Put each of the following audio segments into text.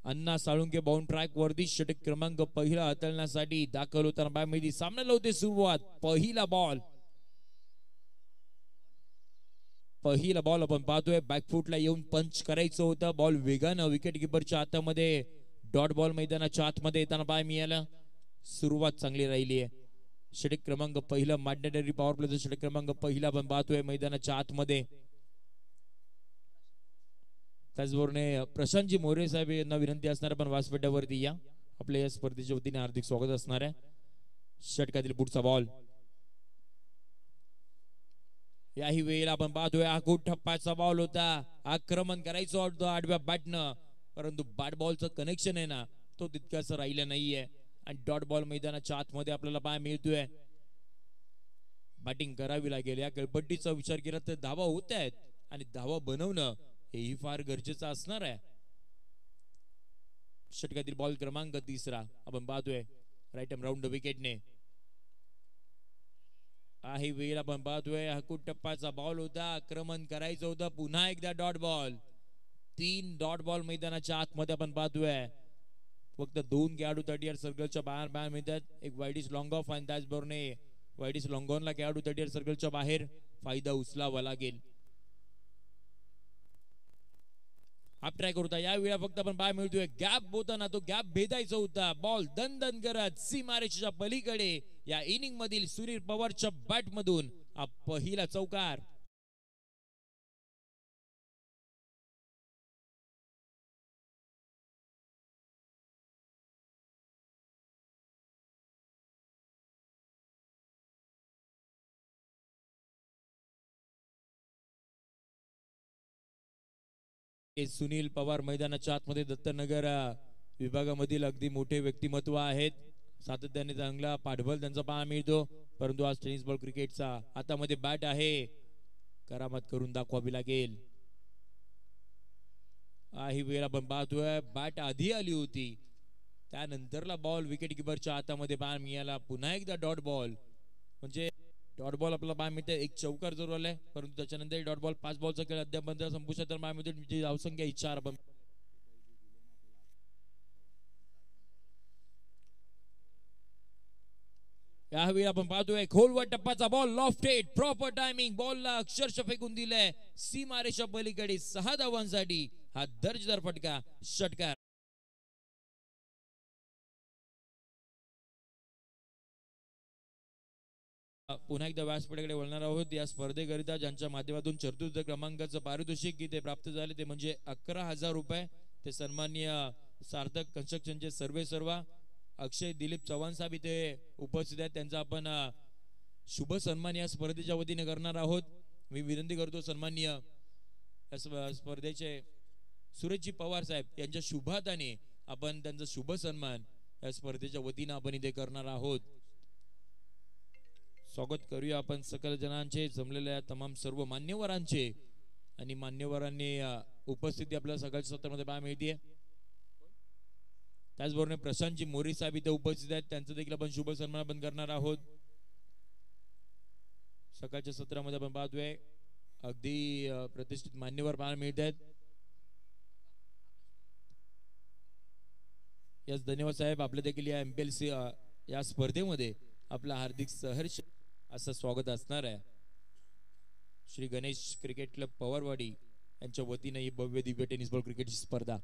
अण्णा Salunke bound track वरती षटक क्रमांक पहिला हाताळण्यासाठी दाखल होताना बाय मेदी सामन्याला होते सुरुवात. पहिला बॉल आपण पाहतोय बॅकफुटला येऊन पंच करायचं होतं. बॉल वेगानं विकेट किपरच्या हातामध्ये डॉट बॉल मैदानाच्या आतमध्ये येताना पाय मिळाला. सुरुवात चांगली राहिली आहे. षटक क्रमांक पहिला मॅन्डेटरी पॉवर प्लेचा षटक क्रमांक पहिला आपण पाहतोय मैदानाच्या आतमध्ये. त्याचबरोबर प्रशांतजी मोरे साहेब यांना विनंती असणार पण व्यासपीठावरती या. आपल्या या स्पर्धेच्या वतीने हार्दिक स्वागत असणार आहे. षटकातील पुढचा बॉल याही वेळेला आपण पाहतोय आखूट ठप्पाचा बॉल होता. आक्रमण करायचं होतं आडव्या बॅटनं, परंतु बॅट बॉलचं कनेक्शन आहे ना तो तितकाच राहिलं नाहीये आणि डॉट बॉल मैदानाच्या आतमध्ये आपल्याला पाय मिळतोय. बॅटिंग करावी लागेल. या गळपट्टीचा विचार केला तर धावा होत आहेत आणि धावा बनवणं हेही फार गरजेचं असणार आहे. षटकातील बॉल क्रमांक तिसरा आपण पाहतोय राईट एम राऊंड विकेटने. काही वेळ आपण पाहतोय हकूट टप्पाचा बॉल होता. आक्रमण करायचं होतं. पुन्हा एकदा डॉट बॉल. 3 डॉट बॉल मैदानाच्या आतमध्ये आपण पाहतोय. फक्त 2 खेळाडू 30 सर्कलच्या बाहेर मिळतात. एक वाईडिस लॉंग ऑफ आणि त्याचबरोबर वाईडिस लॉंग ऑनला खेळाडू 30 सर्कलच्या बाहेर फायदा उचलावा लागेल. हाफ ट्राय करता या वेळा फक्त आपण पाय मिळतोय गॅप होता ना तो गॅप भेदायचा होता. बॉल दन करत सीमारेषेच्या पलीकडे या इनिंग मधील सुनील पवारच्या बॅट मधून हा पहिला चौकार. सुनील पवार मैदानाच्या आतमध्ये दत्तनगर विभागामधील अगदी मोठे व्यक्तिमत्व आहेत. सातत्याने चांगला पाठबळ त्यांचा पाहा मिळतो. परंतु आज टेनिस बॉल क्रिकेटचा हातामध्ये बॅट आहे. करामत करून दाखवावी लागेल. ही वेळ आपण पाहतोय बॅट आधी आली होती त्यानंतरला बॉल विकेट किपरच्या हातामध्ये पाहा मिळाला. पुन्हा एकदा डॉट बॉल म्हणजे डॉट बॉल आपल्याला पाय मिळते. एक चौकार जरूर आलाय परंतु त्याच्यानंतर डॉट बॉल 5 बॉलचा खेळ अद्याप संपुष्टात तर पाय मिळते. धावसंख्या 4. यावेळी आपण पाहतोय खोलवर टप्पाचा बॉल लॉफ्टेड प्रॉपर टायमिंग. बॉलला अक्षरशः फेकून दिलंय सीमारेषा पलीकडे 6 धावांसाठी हा दर्जेदार फटका षटकार. पुन्हा एकदा व्यासपीठाकडे वळणार आहोत. या स्पर्धेकरिता ज्यांच्या माध्यमातून चतुर्थ क्रमांकाचं पारितोषिक ते प्राप्त झाले ते म्हणजे 11,000 रुपये. ते सन्माननीय सार्थक कन्स्ट्रक्शनचे सर्वेसर्वा अक्षय दिलीप चव्हाण साहेब इथे उपस्थित आहेत. त्यांचा आपण शुभ सन्मान या स्पर्धेच्या वतीने करणार आहोत. मी विनंती करतो सन्माननीय स्पर्धेचे सुरेशजी पवार साहेब यांच्या शुभाताने आपण त्यांचा शुभ सन्मान या स्पर्धेच्या वतीने आपण इथे करणार आहोत. स्वागत करूया आपण सकल जनांचे जमलेल्या तमाम सर्व मान्यवरांचे आणि मान्यवरांनी उपस्थिती आपल्या सकाळच्या सत्रामध्ये पाहायला मिळते. त्याचबरोबर प्रशांतजी मोरे साहेब इथे उपस्थित आहेत. त्यांचं देखील आपण शुभ सन्मान आपण करणार आहोत. सकाळच्या सत्रामध्ये आपण पाहतोय अगदी प्रतिष्ठित मान्यवर पाहायला मिळत आहेत. यस धन्यवाद साहेब. आपले देखील या MPLC या स्पर्धेमध्ये आपलं हार्दिक सहर्ष असं स्वागत असणार आहे. श्री गणेश क्रिकेट क्लब पवारवाडी यांच्या वतीने ही भव्य दिव्य टेनिस बॉल क्रिकेटची स्पर्धा.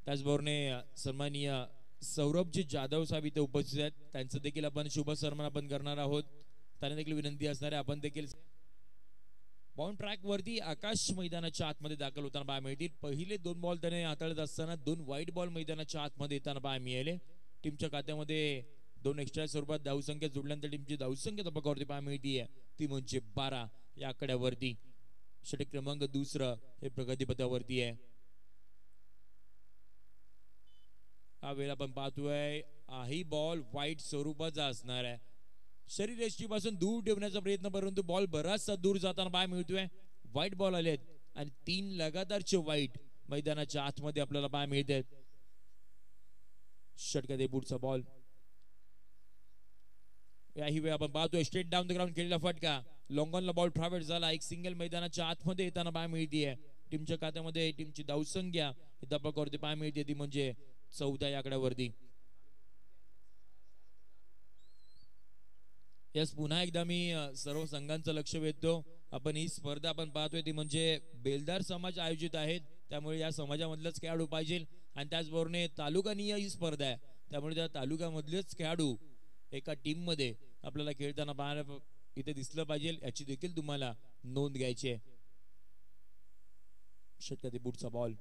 त्याचबरोबर सन्माननीय सौरभजी जाधव साहेब इथे उपस्थित आहेत. त्यांचं देखील आपण शुभ सन्मान आपण करणार आहोत. त्यांना देखील विनंती असणार आहे आपण देखील बाउंड ट्रॅक वरती आकाश मैदानाच्या आतमध्ये दाखल होताना पाहायला मिळतील. पहिले 2 बॉल त्याने हाताळत असताना 2 वाईट बॉल मैदानाच्या आतमध्ये येताना पाहायला मिळाले. टीमच्या खात्यामध्ये 2 एक्स्ट्रा स्वरूपात धावसंख्या जोडल्यानंतर टीमची धावसंख्या तबकावरती पाहायला मिळतीये ती म्हणजे 12 या आकड्यावरती. षटक क्रमांक 2 हे प्रगतीपथावरती आहे. हा वेळ आपण पाहतोय ही बॉल वाईट स्वरूपाचा असणार आहे. शरीरयष्टी पासून दूर ठेवण्याचा प्रयत्न परंतु बॉल बराचसा दूर जाताना पाहायला मिळतोय. वाईट बॉल आलेत आणि 3 लगातारचे वाईट मैदानाच्या आतमध्ये आपल्याला पाहायला मिळतात. षटकात पुढचा बॉल याही वेळ आपण पाहतोय स्ट्रेट डाऊन द ग्राउंड केलेला फटका. लॉंगॉनला बॉल ट्रॅव्हर्स झाला. एक सिंगल मैदानाच्या आतमध्ये येताना पाहायला मिळतीये. टीमच्या खात्यामध्ये टीमची धावसंख्या धावा करते पाय मिळते ती म्हणजे 14 या आकड्यावरती. यस, पुन्हा एकदा मी सर्व संघांचं लक्ष वेधतो. आपण ही स्पर्धा आपण पाहतोय ती म्हणजे बेलदार समाज आयोजित आहेत, त्यामुळे या समाजामधलंच खेळाडू पाहिजे. आणि त्याचबरोबर तालुकानीय ही स्पर्धा आहे, त्यामुळे त्या तालुक्यामधलेच खेळाडू एका टीम मध्ये आपल्याला खेळताना पाहायला इथे दिसलं पाहिजे, याची देखील तुम्हाला नोंद घ्यायची आहे. षटकातील पुढचा बॉल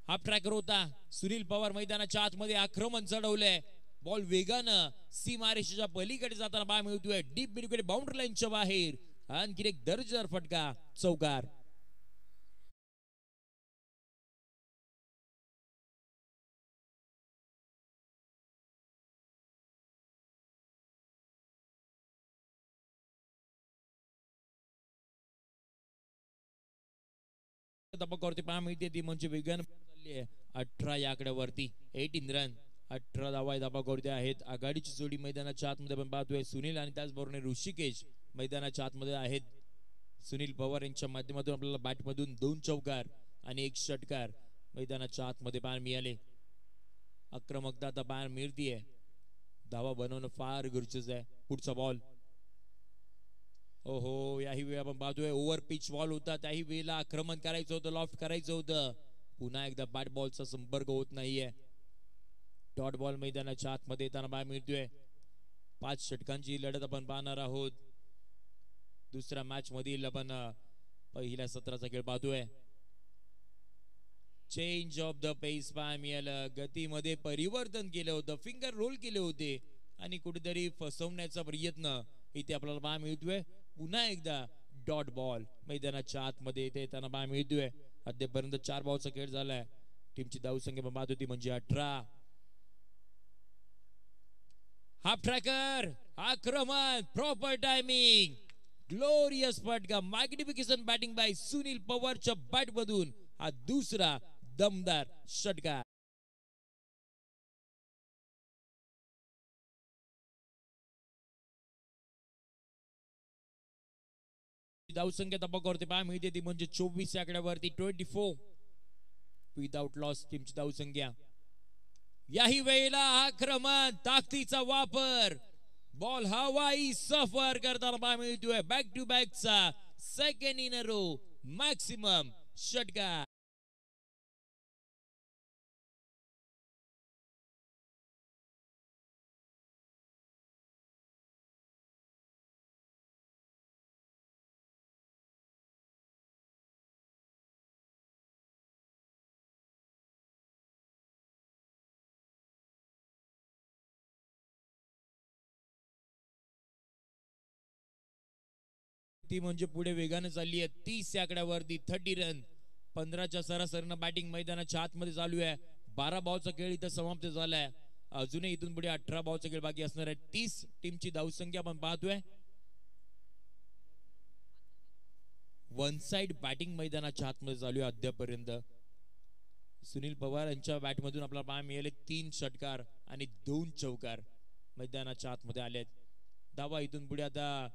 हाफ ट्रॅकर होता. सुनील पवार मैदानाच्या आतमध्ये आक्रमण चढवलंय. बॉल वेगानं सीमारेषेच्या पलीकडे जाताना पाहायला मिळतोय. डीप मिडकडे बाउंड्री लाईनच्या बाहेर आणखी एक दर्जेदार फटका, चौकार. करते पाहा मिळते ती म्हणजे वेगानं चालली आहे. 18 या आकड्यावरती 18 रन. 18 धावा धाबा करते आहेत. आघाडीची जोडी मैदानाच्या आतमध्ये आपण पाहतोय. सुनील आणि त्याचबरोबर ऋषिकेश मैदानाच्या आतमध्ये आहेत. सुनील पवार यांच्या माध्यमातून आपल्याला बॅटमधून 2 चौकार आणि 1 षटकार मैदानाच्या आतमध्ये पाहायला मिळाले. आक्रमकता आता पाहायला मिळतीये. धावा बनवणं फार गरजेचं आहे. पुढचा बॉल ओहो, याही वेळी आपण पाहतोय ओव्हर पिच बॉल होता, त्याही वेळेला आक्रमण करायचं होतं, लॉफ्ट करायचं होतं. पुन्हा एकदा बॅट बॉलचा संपर्क होत नाहीये. डॉट बॉल मैदानाच्या आतमध्ये येताना पाहायला मिळतोय. 5 षटकांची लढत आपण पाहणार आहोत. दुसऱ्या मॅच मधील आपण पहिल्या सत्राचा खेळ पाहतोय. चेंज ऑफ द पेस पाहायला मिळालं. गतीमध्ये परिवर्तन केलं होतं, फिंगर रोल केले होते आणि कुठेतरी फसवण्याचा प्रयत्न इथे आपल्याला पाहायला मिळतोय. पुन्हा एकदा डॉट बॉल मैदानाच्या आतमध्ये इथे येताना पाहायला मिळतोय. अद्यापर्यंत 4 बॉलचा खेळ झालाय. टीमची धावसंख्या पाहत होती म्हणजे 18. हाफ ट्रॅकर आक्रमण, प्रॉपर टायमिंग, ग्लोरियस फटका, मॅग्निफिकेशन बॅटिंग बाय सुनील पवारच्या बॅट मधून हा दुसरा दमदार षटकार. धावसंख्या तपा करते पाहायला मिळते ती म्हणजे 24 आकड्यावरती 24 विदाउट लॉस टीमची धावसंख्या. याही वेळेला आक्रमण, ताकदीचा वापर, बॉल हवाई सफर करताना पाहायला मिळतोय. बॅक टू बॅकचा second in a row maximum षटकार. ती म्हणजे पुढे वेगाने चालली आहे. 30 आकड्यावरती 30 रन. 15च्या सरासरीनं बॅटिंग मैदानाच्या आतमध्ये चालू आहे. 12 बॉलचा खेळ इथं समाप्त झालाय. अजूनही इथून पुढे 18 बॉलचा खेळ बाकी असणार आहे. 30 टीमची धावसंख्या आपण पाहतोय. वन साइड बॅटिंग मैदानाच्या आतमध्ये चालू आहे अद्यापर्यंत. सुनील पवार यांच्या बॅटमधून आपल्याला पाहायला मिळाले 3 षटकार आणि 2 चौकार मैदानाच्या आतमध्ये आलेत. धावा इथून पुढे आता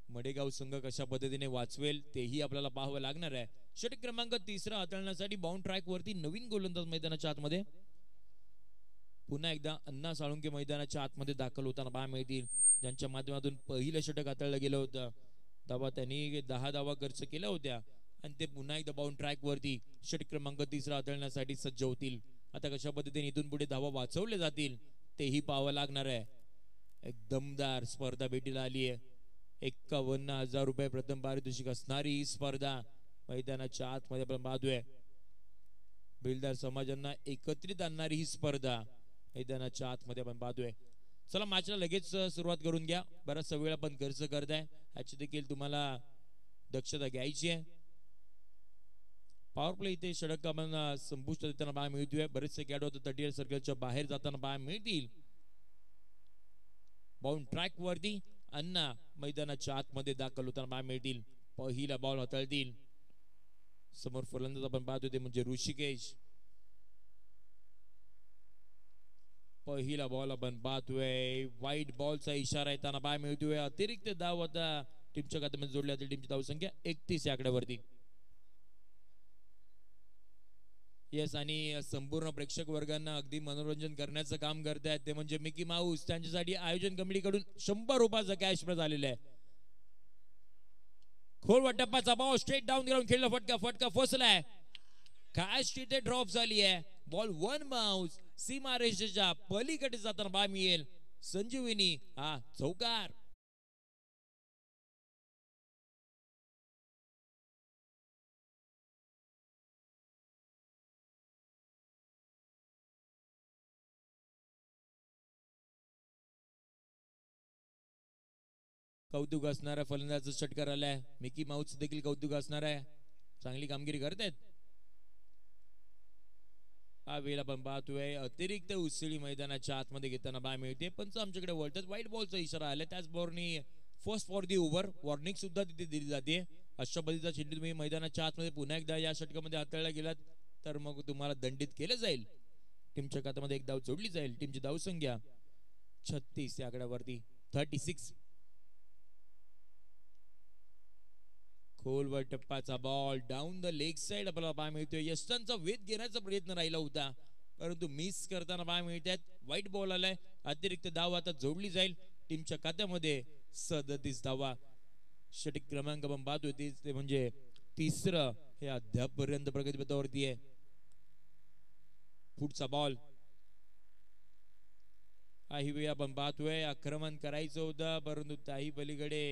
मडेगाव संघ कशा पद्धतीने वाचवेल तेही आपल्याला पाहावं लागणार आहे. षटक क्रमांक 3 हाताळण्यासाठी बाउंड ट्रॅक वरती नवीन गोलंदाज मैदानाच्या आतमध्ये. पुन्हा एकदा अण्णा साळुंके मैदानाच्या आतमध्ये दाखल होताना पाहायला मिळतील, ज्यांच्या माध्यमातून पहिलं षटक हाताळलं गेलं होतं. धावा त्यांनी 10 धावा खर्च केल्या होत्या आणि ते पुन्हा एकदा बाउंड ट्रॅक वरती षटक क्रमांक 3 हाताळण्यासाठी सज्ज होतील. आता कशा पद्धतीने इथून पुढे धावा वाचवले जातील तेही पाहावं लागणार आहे. एक दमदार स्पर्धा भेटीला आली आहे. 51,000 रुपये प्रथम पारितोषिक असणारी ही स्पर्धा मैदानाच्या आतमध्ये आपण पाहतोय. बिल्डर समाजांना एकत्रित आणणारी ही स्पर्धा मैदानाच्या आतमध्ये आपण पाहतोय. चला मॅचला लगेच सुरुवात करून घ्या. बराचसा वेळ आपण खर्च करताय, याची देखील तुम्हाला दक्षता घ्यायची आहे. पॉवर प्ले इथे षटक आपण संपुष्टात येताना पाहायला मिळतोय. बरेचसे खेळाडू 38 सर्कलच्या बाहेर जाताना पाहायला मिळतील. बाउंड ट्रॅक वरती अण्णा मैदानाच्या आतमध्ये दाखल होताना पाहायला मिळतील. पहिला बॉल हाताळतील. समोर फलंदाज आपण पाहतोय ते म्हणजे ऋषिकेश. पहिला बॉल आपण पाहतोय. वाईट बॉलचा इशारा येताना पाहायला मिळतोय. अतिरिक्त धाव आता टीमच्या खात्यामध्ये जोडल्या जातील. टीमची धावसंख्या 31 या आकड्यावरती. येस, आणि संपूर्ण प्रेक्षक वर्गांना अगदी मनोरंजन करण्याचं काम करतायत ते म्हणजे मिकी माऊस. त्यांच्यासाठी आयोजन कमिटीकडून ₹100 कॅश प्राइज आलेलं आहे. खोलवा टप्पाचा बॉल स्ट्रेट डाऊन ग्राउंड खेळला, फटका फटका फसलाय. कॅच तिथे ड्रॉप झाली आहे. बॉल 1 माऊस सीमारेषेच्या पलीकडे जाताना बा मिळेल. संजीवनी हा चौकार. कौतुक असणारा फलंदाज षटकार आलाय. मिकी माऊस देखील कौतुक असणार आहे. चांगली कामगिरी करतायत. हा वेळ आपण पाहतोय अतिरिक्त उसळी मैदानाच्या आतमध्ये घेताना बाय मिळते. पंच आमच्याकडे वळतात. व्हाईट बॉलचा इशारा आला. त्याचबरोबर first for the over warning सुद्धा तिथे दिली जाते. अशा पद्धतीचा चेंडू तुम्ही मैदानाच्या आतमध्ये पुन्हा एकदा या षटकामध्ये हाताळला गेलात तर मग तुम्हाला दंडित केलं जाईल. टीमच्या खात्यामध्ये एक धाव जोडली जाईल. टीमची धाव संख्या 36 या आकड्यावरती 36. खोलवर टप्पाचा ball down the leg side आपल्याला पाय मिळतोय. यष्टांचा वेध घेण्याचा प्रयत्न राहिला होता परंतु मिस करताना पाय मिळतात. व्हाईट बॉल आलाय. अतिरिक्त धाव आता जोडली जाईल. टीमच्या खात्यामध्ये 37 धावा. षटक क्रमांक आपण पाहतोय ते म्हणजे तिसरं हे अद्यापपर्यंत प्रगतीपथावरती आहे. पुढचा बॉल काही वेळ आपण पाहतोय आक्रमण करायचं होतं परंतु त्याही पलीकडे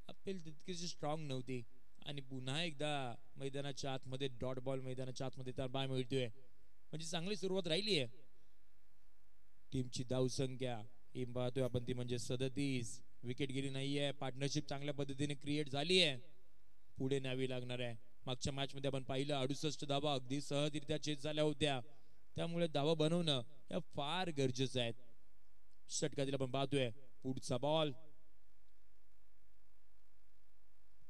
अपील तितकीशी स्ट्रॉंग नव्हती आणि पुन्हा एकदा मैदानाच्या आतमध्ये डॉट बॉल मैदानाच्या आतमध्ये त्याला बाय मिळतोय. म्हणजे चांगली सुरुवात राहिली आहे. टीमची धाव संख्या ही पाहतोय आपण ती म्हणजे 37. विकेट गेली नाहीये. पार्टनरशिप चांगल्या पद्धतीने क्रिएट झाली आहे. पुढे न्यावी लागणार आहे. मागच्या मॅच मध्ये आपण पाहिलं 68 धावा अगदी सहजरित्या चेस झाल्या होत्या. त्यामुळे धावा बनवणं या फार गरजेचं आहे. षटकातील आपण पाहतोय पुढचा बॉल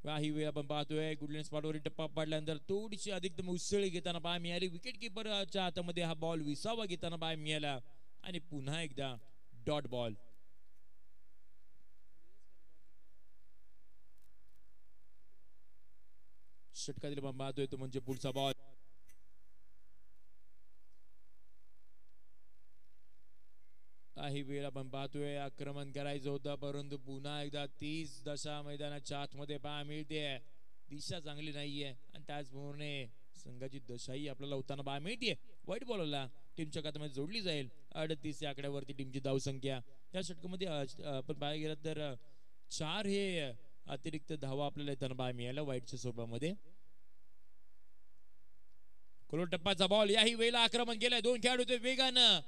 काही वेळ आपण पाहतोय गुडलँड स्पॉटवरील टप्पा पडल्यानंतर थोडीशी अधिकतम उसळी घेताना पाय मिळाली. विकेट किपरच्या हातामध्ये हा बॉल विसावा घेताना पाय मिळाला आणि पुन्हा एकदा डॉट बॉल. षटकातील आपण पाहतोय तो म्हणजे पुढचा बॉल काही वेळ आपण पाहतोय आक्रमण करायचं होतं परंतु पुन्हा एकदा 30 दशा मैदानाच्या आतमध्ये पाय मिळते. दिशा चांगली नाहीये आणि त्याचप्रमाणे संघाची दशाही आपल्याला होताना पाय मिळते. व्हाईट बॉलला टीमच्या खात्यामध्ये जोडली जाईल. 38 या आकड्यावरती टीमची धाव संख्या. या षटकामध्ये आपण पाहायला गेलं तर 4 हे अतिरिक्त धावा आपल्याला येताना पाय मिळाला व्हाईटच्या स्वरूपामध्ये. कोलट टप्पाचा बॉल याही वेळेला आक्रमण केलंय. 2 खेळाडू वेगानं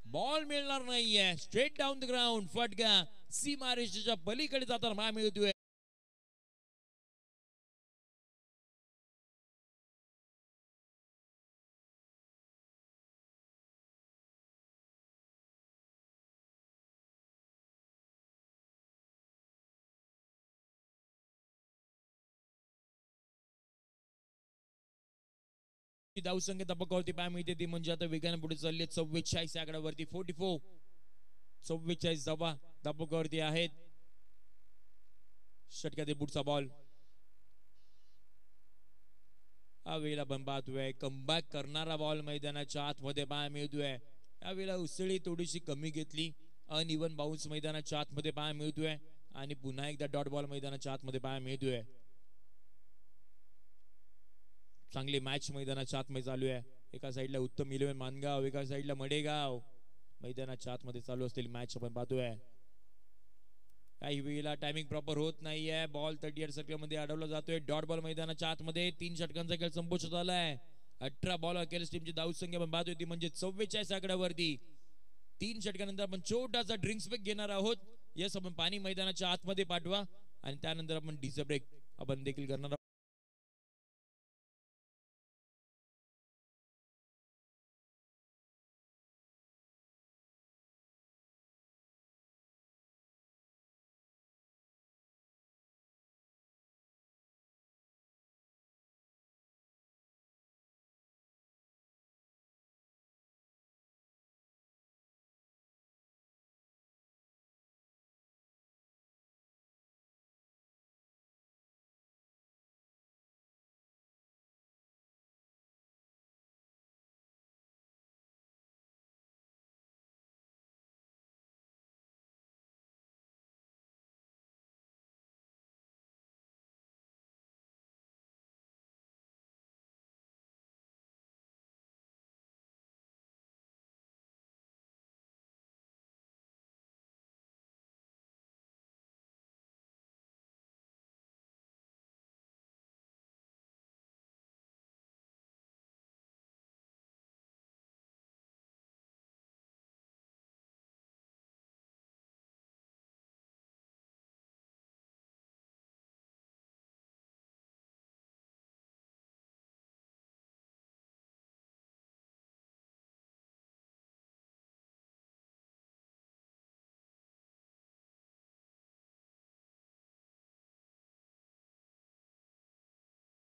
बॉल मिळणार नाहीये. स्ट्रेट डाऊन द ग्राउंड फटका सीमारेषेच्या पलीकडे जाताना पाय मिळतोय. धाव संख्या तबकावरती पाय मिळते ती म्हणजे आता वेगाने पुढे चालली 44 आकड्यावरती 44. 44 धावा तबकावरती आहेत. षटकातील पुढचा बॉल हा वेळेला आपण पाहतोय कमबॅक करणारा बॉल मैदानाच्या आतमध्ये पाय मिळतोय. यावेळेला उसळी थोडीशी कमी घेतली. अनइवन बाउन्स मैदानाच्या आतमध्ये पाय मिळतोय आणि पुन्हा एकदा डॉट बॉल मैदानाच्या आतमध्ये पाय मिळतोय. चांगली मॅच मैदानाच्या आतमध्ये चालू आहे. एका साईडला उत्तम इलेव्हन मानगाव, एका साईडला मडेगाव. मैदानाच्या आतमध्ये चालू असलेली मॅच आपण पाहतोय. काही वेळेला टायमिंग प्रॉपर होत नाहीये. बॉल 38 सर्कल मध्ये अडवला जातोय. डॉट बॉल मैदानाच्या आतमध्ये 3 षटकांचा खेळ संपुष्टात आलाय. 18 बॉल अखेर टीमची धाव संख्या आपण पाहतोय ती म्हणजे 44 आकड्यावरती. 3 षटकानंतर आपण छोटासा ड्रिंक्स ब्रेक घेणार आहोत. यस, आपण पाणी मैदानाच्या आतमध्ये पाठवा आणि त्यानंतर आपण डीजे ब्रेक आपण देखील करणार आहोत.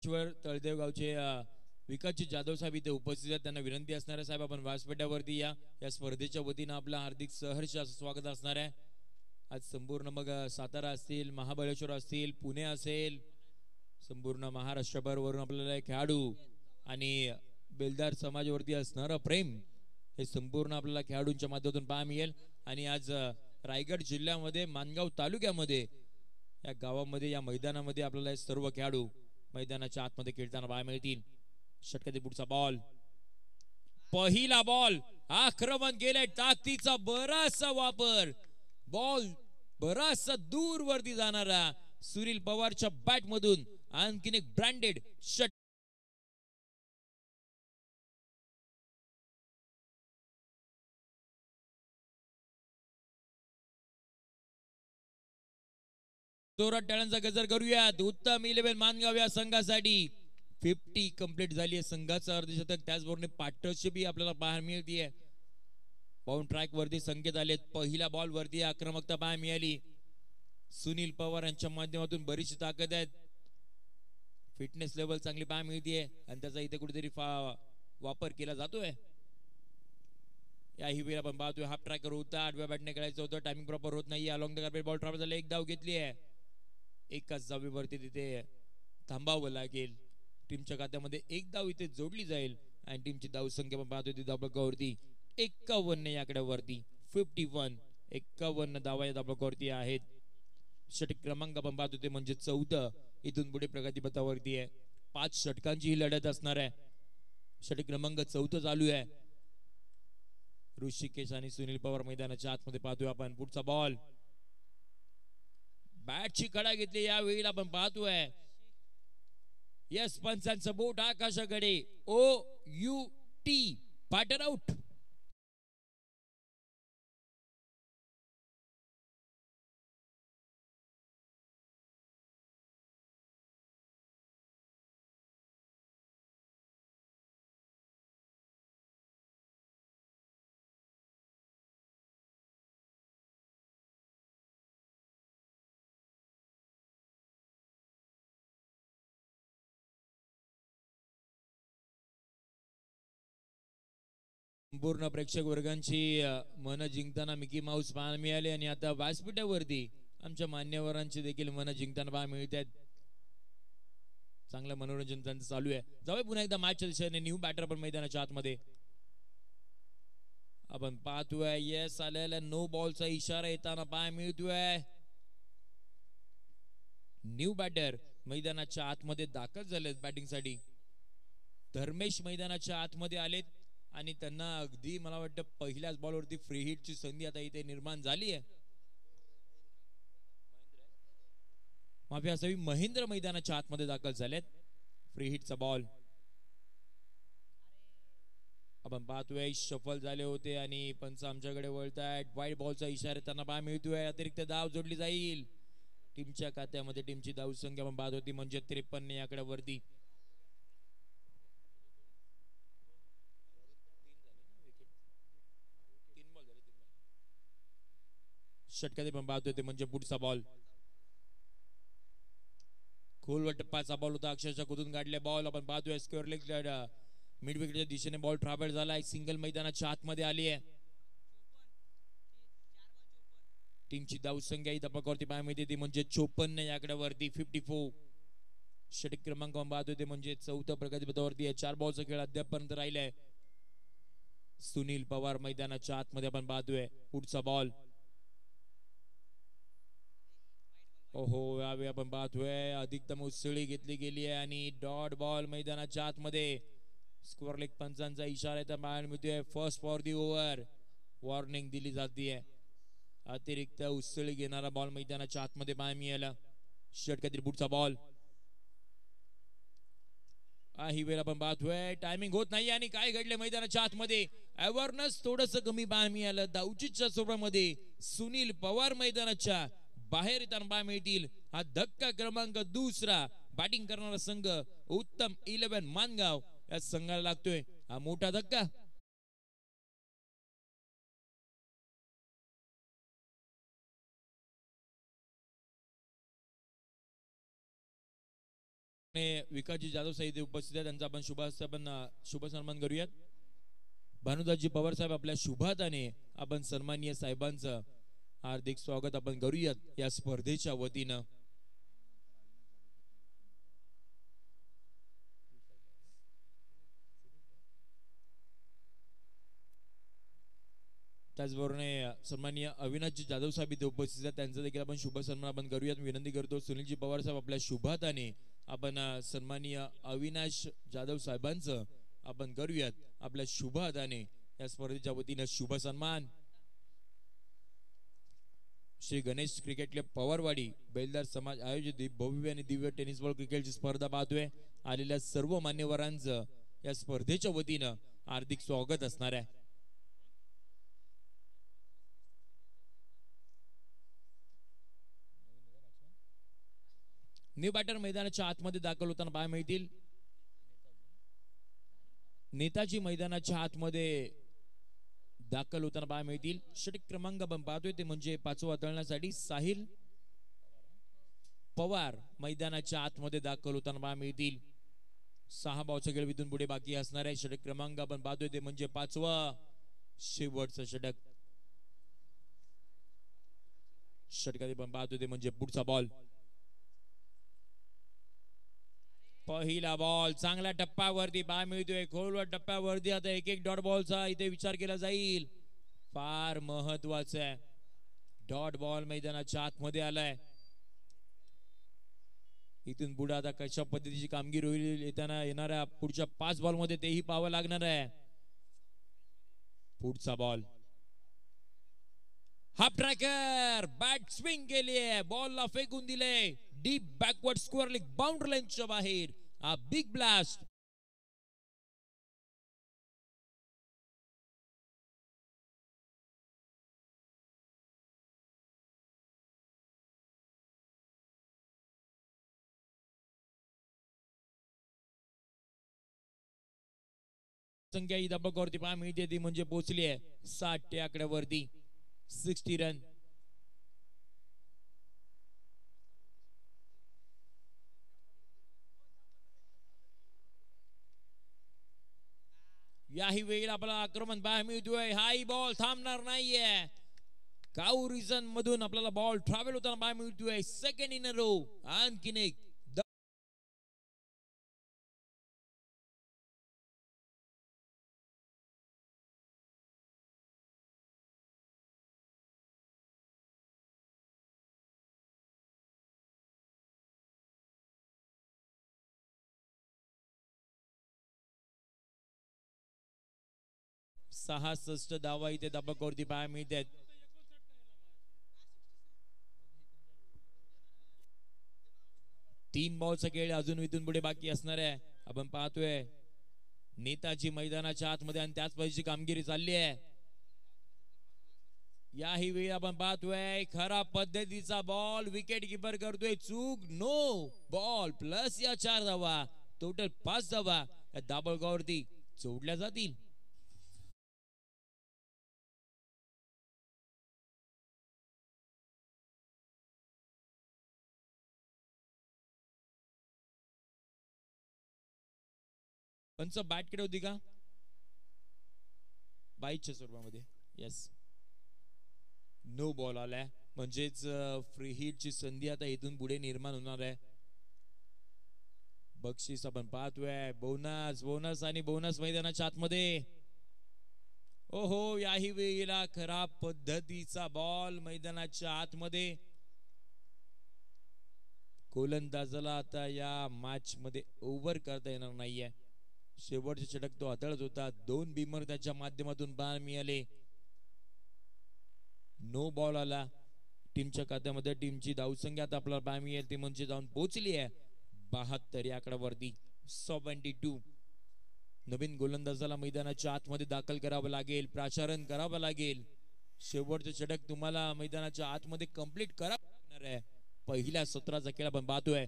वर तळदेव गावचे विकासजी जाधव साहेब इथे उपस्थित आहेत. त्यांना विनंती असणार आहे, साहेब आपण व्यासपीठावरती या स्पर्धेच्या वतीनं आपलं हार्दिक सहर्ष स्वागत असणार आहे. आज संपूर्ण मग सातारा असतील, महाबळेश्वर असतील, पुणे असेल, संपूर्ण महाराष्ट्रभरवरून आपल्याला खेळाडू आणि बेलदार समाजावरती असणारं प्रेम हे संपूर्ण आपल्याला खेळाडूंच्या माध्यमातून पाहायला मिळेल. आणि आज रायगड जिल्ह्यामध्ये माणगाव तालुक्यामध्ये या गावामध्ये या मैदानामध्ये आपल्याला हे सर्व खेळाडू मैदानाच्या आतमध्ये खेळताना पाहायला मिळतील. षटकातील पुढचा बॉल, पहिला बॉल, आक्रमण केलंय, ताकदीचा बराचसा वापर, बॉल बराचसा दूर वरती जाणारा सुनील पवारच्या बॅट मधून आणखीन एक ब्रँडेड षट जोरात टाळ्यांचा गजर करूयात. उत्तम 11 मानगाव या संघासाठी 50 कंप्लीट झाली आहे संघाचं अर्धशतक, त्याचबरोबर पार्टनरशिप आपल्याला पाहायला मिळते. बाउंड ट्रॅक वरती संकेत आले, पहिल्या बॉल वरती आक्रमकता पाहायला मिळाली. सुनील पवार यांच्या माध्यमातून बरीचशी ताकद आहे, फिटनेस लेवल चांगली पाहायला मिळते आणि त्याचा इथे कुठेतरी वापर केला जातोय. याही वेळी आपण पाहतोय हाफ ट्रॅकर होता, आडव्या बॅटने खेळायचं होतं, टायमिंग प्रॉपर होत नाही. Along the carpet ball travel झाला, एक धाव घेतली आहे. एकाच धावेवरती तिथे थांबावं लागेल. टीमच्या खात्यामध्ये एक धाव इथे जोडली जाईल आणि टीमची धाव संख्या पण पाहतोय ती धावफलकावरती 51 या आकड्यावरती 51. 51 धावा या धावफलकावरती आहेत. षटक क्रमांक आपण पाहतो ते म्हणजे 14. इथून पुढे प्रगतीपथावरती आहे. 5 षटकांची ही लढत असणार आहे. षटक क्रमांक 14 चालू आहे. ऋषिकेश आणि सुनील पवार मैदानाच्या आतमध्ये पाहतोय आपण. पुढचा बॉल, बॅटची कडा घेतली, या वेळेला आपण पाहतोय यस पंचांचं बोट आकाशाकडे, OUT बॅटर आउट. संपूर्ण प्रेक्षक वर्गांची मन जिंकताना मिकी माऊस पाहायला मिळाले आणि आता व्यासपीठावरती आमच्या मान्यवरांची देखील मन जिंकताना पाहायला मिळत आहेत. चांगलं मनोरंजन त्यांचं चालू आहे. जाऊया पुन्हा एकदा मॅचच्या दिशेने. न्यू बॅटर पण मैदानाच्या आतमध्ये आपण पाहतोय. येस आलेला नो बॉलचा इशारा येताना पाहायला मिळतोय. न्यू बॅटर मैदानाच्या आतमध्ये दाखल झालेत बॅटिंगसाठी. धर्मेश मैदानाच्या आतमध्ये आलेत आणि त्यांना अगदी मला वाटतं पहिल्याच बॉलवरती फ्री हिटची संधी आता इथे निर्माण झाली आहे. माफी असावी, महेंद्र मैदानाच्या आतमध्ये दाखल झालेत. फ्री हिटचा बॉल आपण पाहतोय. शफल झाले होते आणि पंच आमच्याकडे वळतायत. वाईट बॉलचा इशारा त्यांना पाहायला मिळतोय. अतिरिक्त धाव जोडली जाईल टीमच्या खात्यामध्ये. टीमची धाव संख्या आपण पाहत होती म्हणजे 53 या आकड्यावरती. षटकात पण पाहतोय ते म्हणजे पुढचा बॉल, खोलवर टप्पाचा बॉल होता, अक्षरशः कुठून काढले बॉल. आपण पाहतोय स्क्वेअर लेग मिड विकेटच्या दिशेने बॉल ट्रॅव्हल झाला. एक सिंगल मैदानाच्या आतमध्ये आली आहे. टीमची धाव संख्या ही तपाकावरती पाहायला मिळते ती म्हणजे 54 या आकड्यावरती 54. षटक क्रमांक पाहतोय ते म्हणजे 4थं प्रगतीपथावरती आहे. 4 बॉलचा खेळ अद्यापपर्यंत राहिलाय. सुनील पवार मैदानाच्या आतमध्ये आपण पाहतोय. पुढचा बॉल, ओहो यावेळी आपण पाहतोय अधिकतम उसळी घेतली गेली आहे आणि डॉट बॉल मैदानाच्या आतमध्ये. स्क्वेअर लेग पंचांचा इशारा तर पाहायला मिळतोय. First for the over warning दिली जाते. अतिरिक्त उसळी घेणारा बॉल मैदानाच्या आतमध्ये पाहायला मिळाला. षटकातील पुढचा बॉल, ही वेळ आपण पाहतोय टायमिंग होत नाही आणि काय घडले मैदानाच्या आतमध्ये. अवेअरनेस थोडस कमी पाहायला मिळालं. धावचीच्या स्वरूपामध्ये सुनील पवार मैदानाच्या बाहेर येताना पाहायला मिळतील. हा धक्का क्रमांक 2 बॅटिंग करणारा संघ उत्तम 11 मानगाव या संघाला लागतोय. हा मोठा धक्का. विकासजी जाधव साहेब उपस्थित आहेत, त्यांचा आपण शुभ सन्मान करूयात. भानुदासजी पवार साहेब आपल्या शुभाताने आपण सन्माननीय साहेबांचं हार्दिक स्वागत आपण करूयात या स्पर्धेच्या वतीनं. त्याचबरोबर सन्माननीय अविनाशजी जाधव साहेब इथे उपस्थित आहेत, त्यांचा देखील आपण शुभ सन्मान आपण करूयात. विनंती करतो सुनीलजी पवार साहेब आपल्या शुभाताने आपण सन्माननीय अविनाश जाधव साहेबांचं आपण करूयात आपल्या शुभ हाताने या स्पर्धेच्या वतीनं शुभ सन्मान. श्री गणेश क्रिकेट क्लब पवारवाडी बेलदार समाज आयोजित भव्य आणि दिव्य टेनिस बॉल क्रिकेटची स्पर्धा पाहतोय. आलेल्या सर्व मान्यवरांचं या स्पर्धेच्या वतीनं हार्दिक स्वागत असणार आहे. न्यू बॅटर मैदानाच्या आतमध्ये दाखल होताना पाहायला मिळतील. नेताजी मैदानाच्या आतमध्ये दाखल होताना पाहायला मिळतील. षटक क्रमांक आपण पाहतोय ते म्हणजे 5वा तळण्यासाठी साहिल पवार मैदानाच्या आतमध्ये दाखल होताना पाहायला मिळतील. 6 बॉलचा खेळ इथून पुढे बाकी असणार आहे. षटक क्रमांक आपण पाहतोय ते म्हणजे 5वा शेवटचं षटक. षटकात आपण पाहतोय ते म्हणजे पुढचा बॉल. पहिला बॉल चांगल्या टप्प्यावरती पाहायला मिळतोय. खोलवर टप्प्यावरती आता एक डॉट बॉलचा इथे विचार केला जाईल. फार महत्वाचा आहे. डॉट बॉल मैदानाच्या आतमध्ये आलाय. इथून पुढे आता कशा पद्धतीची कामगिरी होईल येणाऱ्या पुढच्या 5 बॉल मध्ये तेही पाहावं लागणार आहे. पुढचा ball half tracker bat swing केली आहे. बॉलला फेकून दिले deep backward square leg boundary लाईनच्या बाहेर. हा बिग ब्लास्ट. संख्या ही दबकावरती पाहायला मिळते ती म्हणजे पोहोचली आहे 60 आकड्यावरती. 60 रन. याही वेळेला आपल्याला आक्रमण पाहायला मिळतोय. हाई बॉल थांबणार नाहीये. काऊ रिझन मधून आपल्याला बॉल ट्रॅव्हल होताना पाहायला मिळतोय. Second in a row. आणखीन एक सहा 66 धावा इथे दबकावरती पाहायला मिळतात. तीन बॉलचा खेळ अजून इथून पुढे बाकी असणार आहे. आपण पाहतोय नेताजी मैदानाच्या आतमध्ये आणि त्याच पद्धतीची कामगिरी चालली आहे. याही वेळी आपण पाहतोय खराब पद्धतीचा बॉल. विकेट किपर करतोय चूक. नो बॉल प्लस या 4 धावा. टोटल 5 धावा या दाबळगावरती जोडल्या जातील. पंच बॅट कडे होती का 22च्या स्वरूपामध्ये. येस नो बॉल आलाय म्हणजेच फ्री हिटची संधी आता इथून पुढे निर्माण होणार आहे. बक्षीस आपण पाहतोय बोनस बोनस आणि बोनस मैदानाच्या आतमध्ये. ओहो याही वेळेला खराब पद्धतीचा बॉल मैदानाच्या आतमध्ये. गोलंदाजाला आता या मॅच मध्ये ओव्हर करता येणार नाहीये. शेवटचे षटक तो हाताळत होता. 2 बीमर त्याच्या माध्यमातून पाहायला मिळाले. नो बॉल आला. टीमच्या खात्यामध्ये टीमची धावसंख्या आता आपल्याला पाहायला मिळेल ती म्हणजे जाऊन पोहोचली आहे 72 या आकड्यावरती. 72. नवीन गोलंदाजाला मैदानाच्या आतमध्ये दाखल करावं लागेल. प्राचारण करावं लागेल. शेवटचे षटक तुम्हाला मैदानाच्या आतमध्ये कंप्लीट करावं लागणार आहे. पहिल्या सत्राचा खेळ आपण पाहतोय.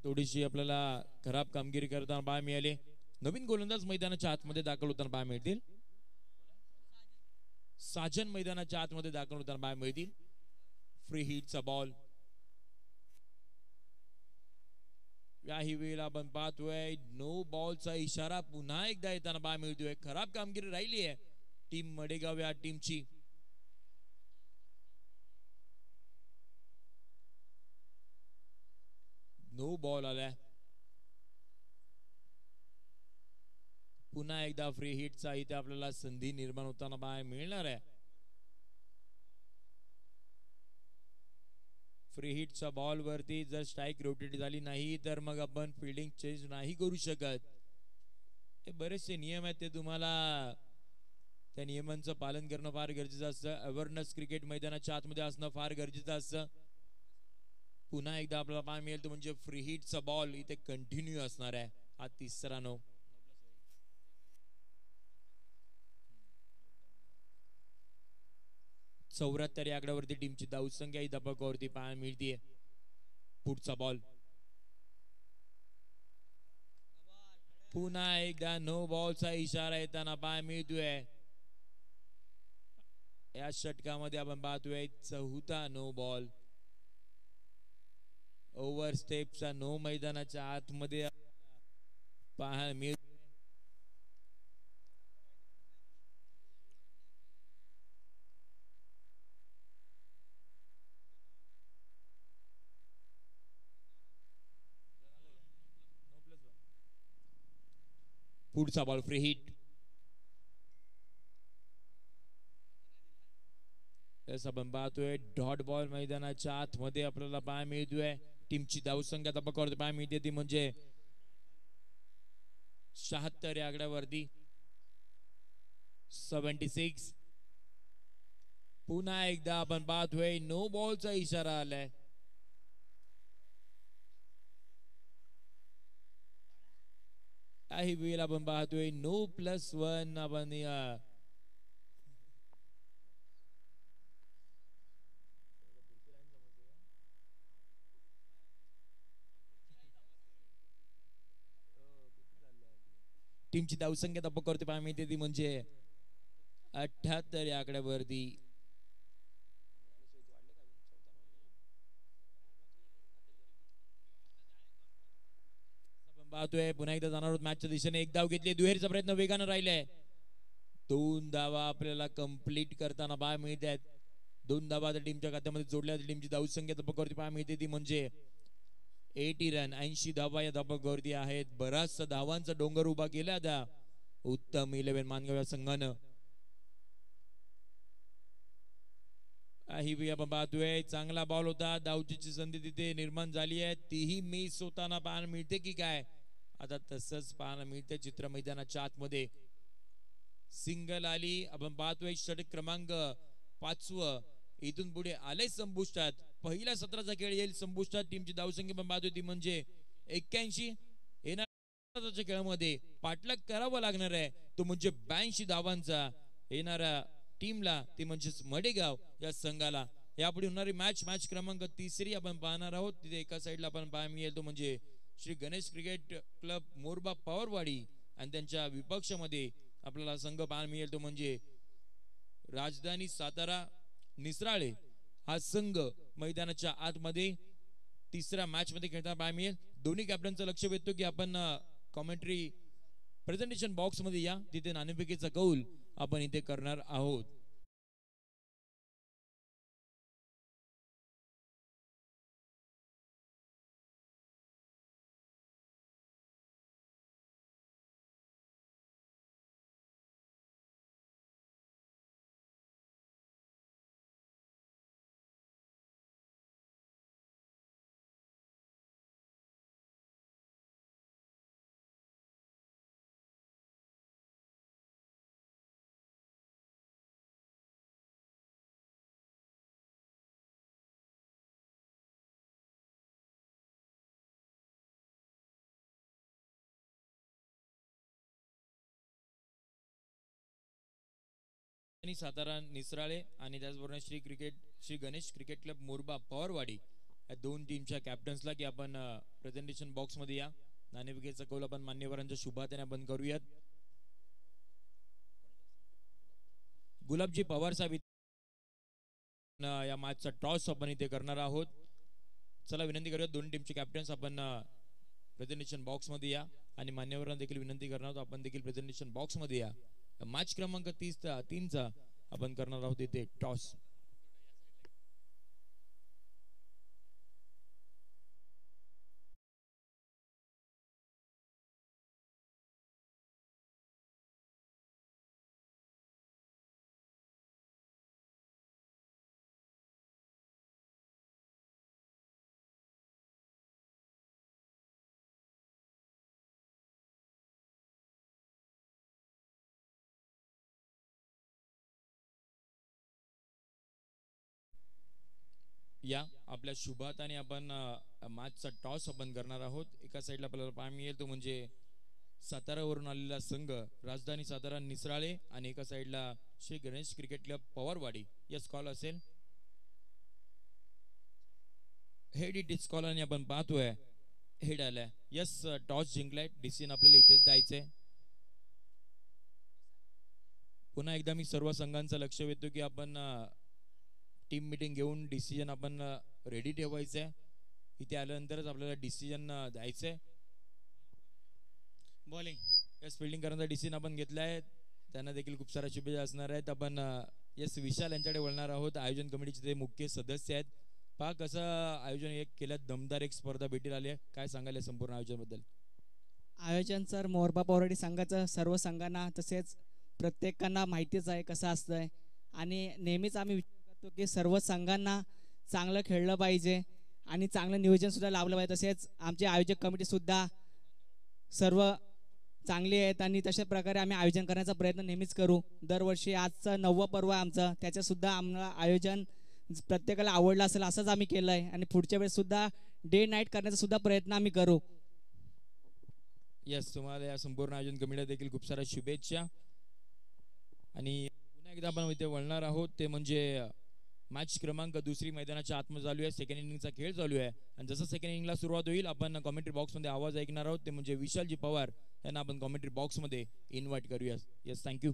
थोडीशी आपल्याला खराब कामगिरी करताना पाहायला मिळाले. नवीन गोलंदाज मैदानाच्या आतमध्ये दाखल होताना पाहायला मिळतील. साजन मैदानाच्या आतमध्ये दाखल होताना पाहायला मिळतील. फ्री हिटचा बॉल. याही वेळेला आपण पाहतोय नो बॉलचा इशारा पुन्हा एकदा येताना पाहायला मिळतोय. खराब कामगिरी राहिली आहे टीम मडेगाव या टीमची. नो बॉल आलाय. पुन्हा एकदा फ्री हिटचा इथे आपल्याला संधी निर्माण होताना पाहायला मिळणार आहे. फ्री हिटच्या बॉल वरती जर स्ट्राईक रोटेट झाली नाही तर मग आपण फिल्डिंग चेंज नाही करू शकत. हे बरेचसे नियम आहेत, ते तुम्हाला त्या नियमांचं पालन करणं फार गरजेचं असतं. अवेअरनेस क्रिकेट मैदानाच्या आतमध्ये असणं फार गरजेचं असतं. पुन्हा एकदा आपल्याला पाहायला मिळेल तो म्हणजे फ्री हिटचा बॉल इथे कंटिन्यू असणार आहे. हा तिसरा नो. 74 या आकड्यावरती टीमची धावसंख्या ही धबकावरती पाहायला मिळते. पुढचा बॉल पुन्हा एकदा नो बॉलचा इशारा येताना पाहायला मिळतोय. या षटकामध्ये आपण पाहतोय चौथा नो बॉल. ओव्हर स्टेपचा नो मैदानाच्या आतमध्ये पाहायला मिळतो. पुढचा बॉल फ्री हिट. आपण पाहतोय डॉट बॉल मैदानाच्या आतमध्ये आपल्याला पाहायला मिळतोय. टीमची धावसंख्या धबकावरती पाहायला मिळते ती म्हणजे 76 या आकड्यावरती 76. पुन्हा एकदा आपण पाहतोय नो बॉलचा इशारा आलाय. काही वेळेला आपण पाहतोय No+1 आपण टीमची धावसंख्या धबकावरती पाहायला मिळते ती म्हणजे 78 या आकड्यावरती. पाहतोय पुन्हा एकदा जाणार आहोत मॅचच्या दिशेने. एक धाव घेतली, दुहेरीचा प्रयत्न वेगानं राहिलाय. 2 धावा आपल्याला कंप्लीट करताना पाहायला मिळत आहेत. 2 धावा टीमच्या खात्यामध्ये जोडल्या. टीमची धावसंख्या धबकावरती पाहायला मिळते ती म्हणजे 80 रन. 80 धावा या धबकावरती आहेत. बराचसा धावांचा डोंगर उभा केला त्या उत्तम 11 मानगाव या संघानं. ही आपण पाहतोय चांगला बॉल होता. धावचीची संधी तिथे निर्माण झाली आहे, तीही मिस होताना पाहायला मिळते की काय. आता तसंच पाहायला मिळते चित्र मैदानाच्या आतमध्ये. सिंगल आली. आपण पाहतोय षटक क्रमांक 5 इथून पुढे आले संपुष्टात. पहिल्या सत्राचा खेळ येईल संपुष्टात. टीमची धावसंख्या पण पाहतोय ती म्हणजे 81. येणाऱ्या खेळामध्ये पाठलाग करावा लागणार आहे तो म्हणजे 82 धावांचा. येणाऱ्या टीमला ती म्हणजेच मडेगाव या संघाला. यापुढे होणारी मॅच क्रमांक 3 आपण पाहणार आहोत. तिथे एका साईडला आपण पाहायला मिळेल तो म्हणजे श्री गणेश क्रिकेट क्लब मोरबा पवारवाडी आणि त्यांच्या विपक्षामध्ये आपल्याला संघ पाहायला मिळेल तो म्हणजे राजधानी सातारा निसराळे. हा संघ मैदानाच्या आतमध्ये तिसऱ्या मॅच मध्ये खेळताना पाहायला मिळेल. दोन्ही कॅप्टनचं लक्ष वेधतो की आपण कॉमेंट्री प्रेझेंटेशन बॉक्स मध्ये या, तिथे नाणेफेकीचा कौल आपण इथे करणार आहोत. सातारा निसराळे आणि त्याचबरोबर श्री गणेश क्रिकेट क्लब मोरबा पवारवाडी या दोन टीमच्या कॅप्टन्सला की आपण प्रेझेंटेशन बॉक्स मध्ये या. नाणेफेकीचा कौल आपण मान्यवरांच्या शुभातेने बंद करूयात. गुलाबजी पवार साहेब या मॅचचा टॉस आपण इथे करणार आहोत. चला विनंती करूया दोन टीमचे कॅप्टन्स आपण प्रेझेंटेशन बॉक्स मध्ये या आणि मान्यवरांना देखील विनंती करणार आहोत आपण देखील प्रेझेंटेशन बॉक्स मध्ये या. मॅच क्रमांक 3चा आपण करणार आहोत इथे टॉस. या आपल्या शुभाताने आपण मॅचचा टॉस आपण करणार आहोत. एका साईडला आपल्याला पाहायला मिळेल तो म्हणजे सातारावरून आलेला संघ राजधानी सातारा निसराळे आणि एका साईडला Shri Ganesh cricket club Pawarwadi. Yes call असेल हेड इट इज कॉल आणि आपण पाहतोय हेड आलाय. Yes toss जिंकलाय. डिसिजन आपल्याला इथेच द्यायचंय. पुन्हा एकदा मी सर्व संघांचं लक्ष वेधतो की आपण टीम मीटिंग घेऊन डिसिजन आपण रेडी ठेवायचंय. इथे आल्यानंतरच आपल्याला डिसिजन द्यायचंय. बॉलिंग यस फिल्डिंग करण्याचा डिसिजन आपण घेतलाय. त्यांना देखील खूप साऱ्या शुभेच्छा असणार आहेत. आपण यस विशाल यांच्याकडे वळणार आहोत. आयोजन कमिटीचे ते मुख्य सदस्य आहेत. पहा कसं आयोजन एक केलं. दमदार एक स्पर्धा भेटीला आली आहे. काय सांगाल संपूर्ण आयोजनाबद्दल? आयोजन सर मोरबा पवारवाडी संघाचं सर्व संघांना तसेच प्रत्येकांना माहितीच आहे कसं असतंय आणि नेहमीच आम्ही विचार करतो की सर्व संघांना चांगलं खेळलं पाहिजे आणि चांगलं नियोजन सुद्धा लावलं पाहिजे. तसेच आमचे आयोजक कमिटी सुद्धा सर्व चांगली आहेत आणि तशा प्रकारे आम्ही आयोजन करण्याचा प्रयत्न नेहमीच करू. दरवर्षी आजचं 9वं पर्व आहे आमचं. त्याचं सुद्धा आम्हाला आयोजन प्रत्येकाला आवडलं असेल असंच आम्ही केलं आहे आणि पुढच्या वेळेस सुद्धा डे नाईट करण्याचा सुद्धा प्रयत्न आम्ही करू. यस तुम्हाला या संपूर्ण आयोजन कमिटीला देखील खूप साऱ्या शुभेच्छा. आणि पुन्हा एकदा आपण इथे वळणार आहोत ते म्हणजे मॅच क्रमांक 2 मैदानाच्या आतमध्ये चालू आहे. सेकंड इनिंगचा खेळ चालू आहे आणि जसं सेकंड इनिंगला सुरुवात होईल आपण कॉमेंट्री बॉक्समध्ये आवाज ऐकणार आहोत. ते म्हणजे विशालजी पवार यांना आपण कॉमेंट्री बॉक्समध्ये इन्व्हाइट करूया. Yes thank you.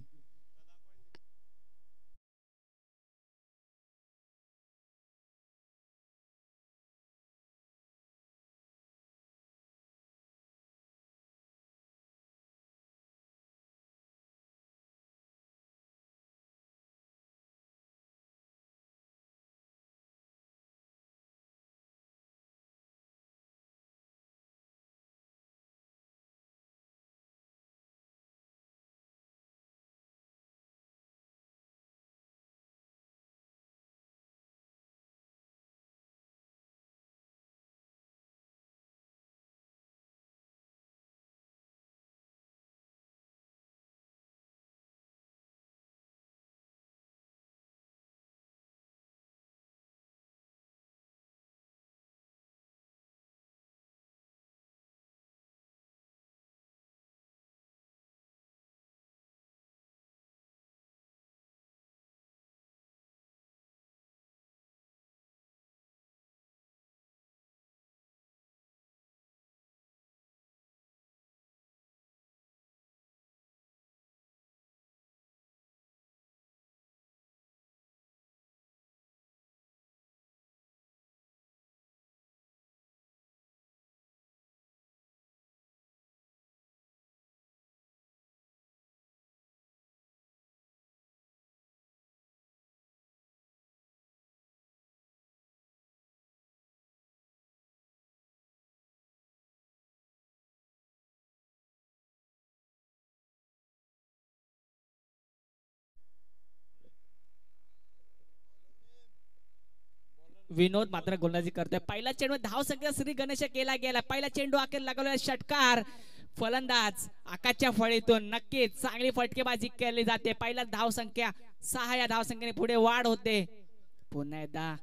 विनोद मात्र गोलंदाजी करतोय. पहिला चेंडू धाव संख्या श्री गणेश केला गेला. पहिला चेंडू अखेर लागवला षटकार. फलंदाज आकाशच्या फळीतून नक्कीच चांगली फटकेबाजी केली जाते. पहिला धाव संख्या 6 या धाव संख्येने पुढे वाढ होते. पुन्हा एकदा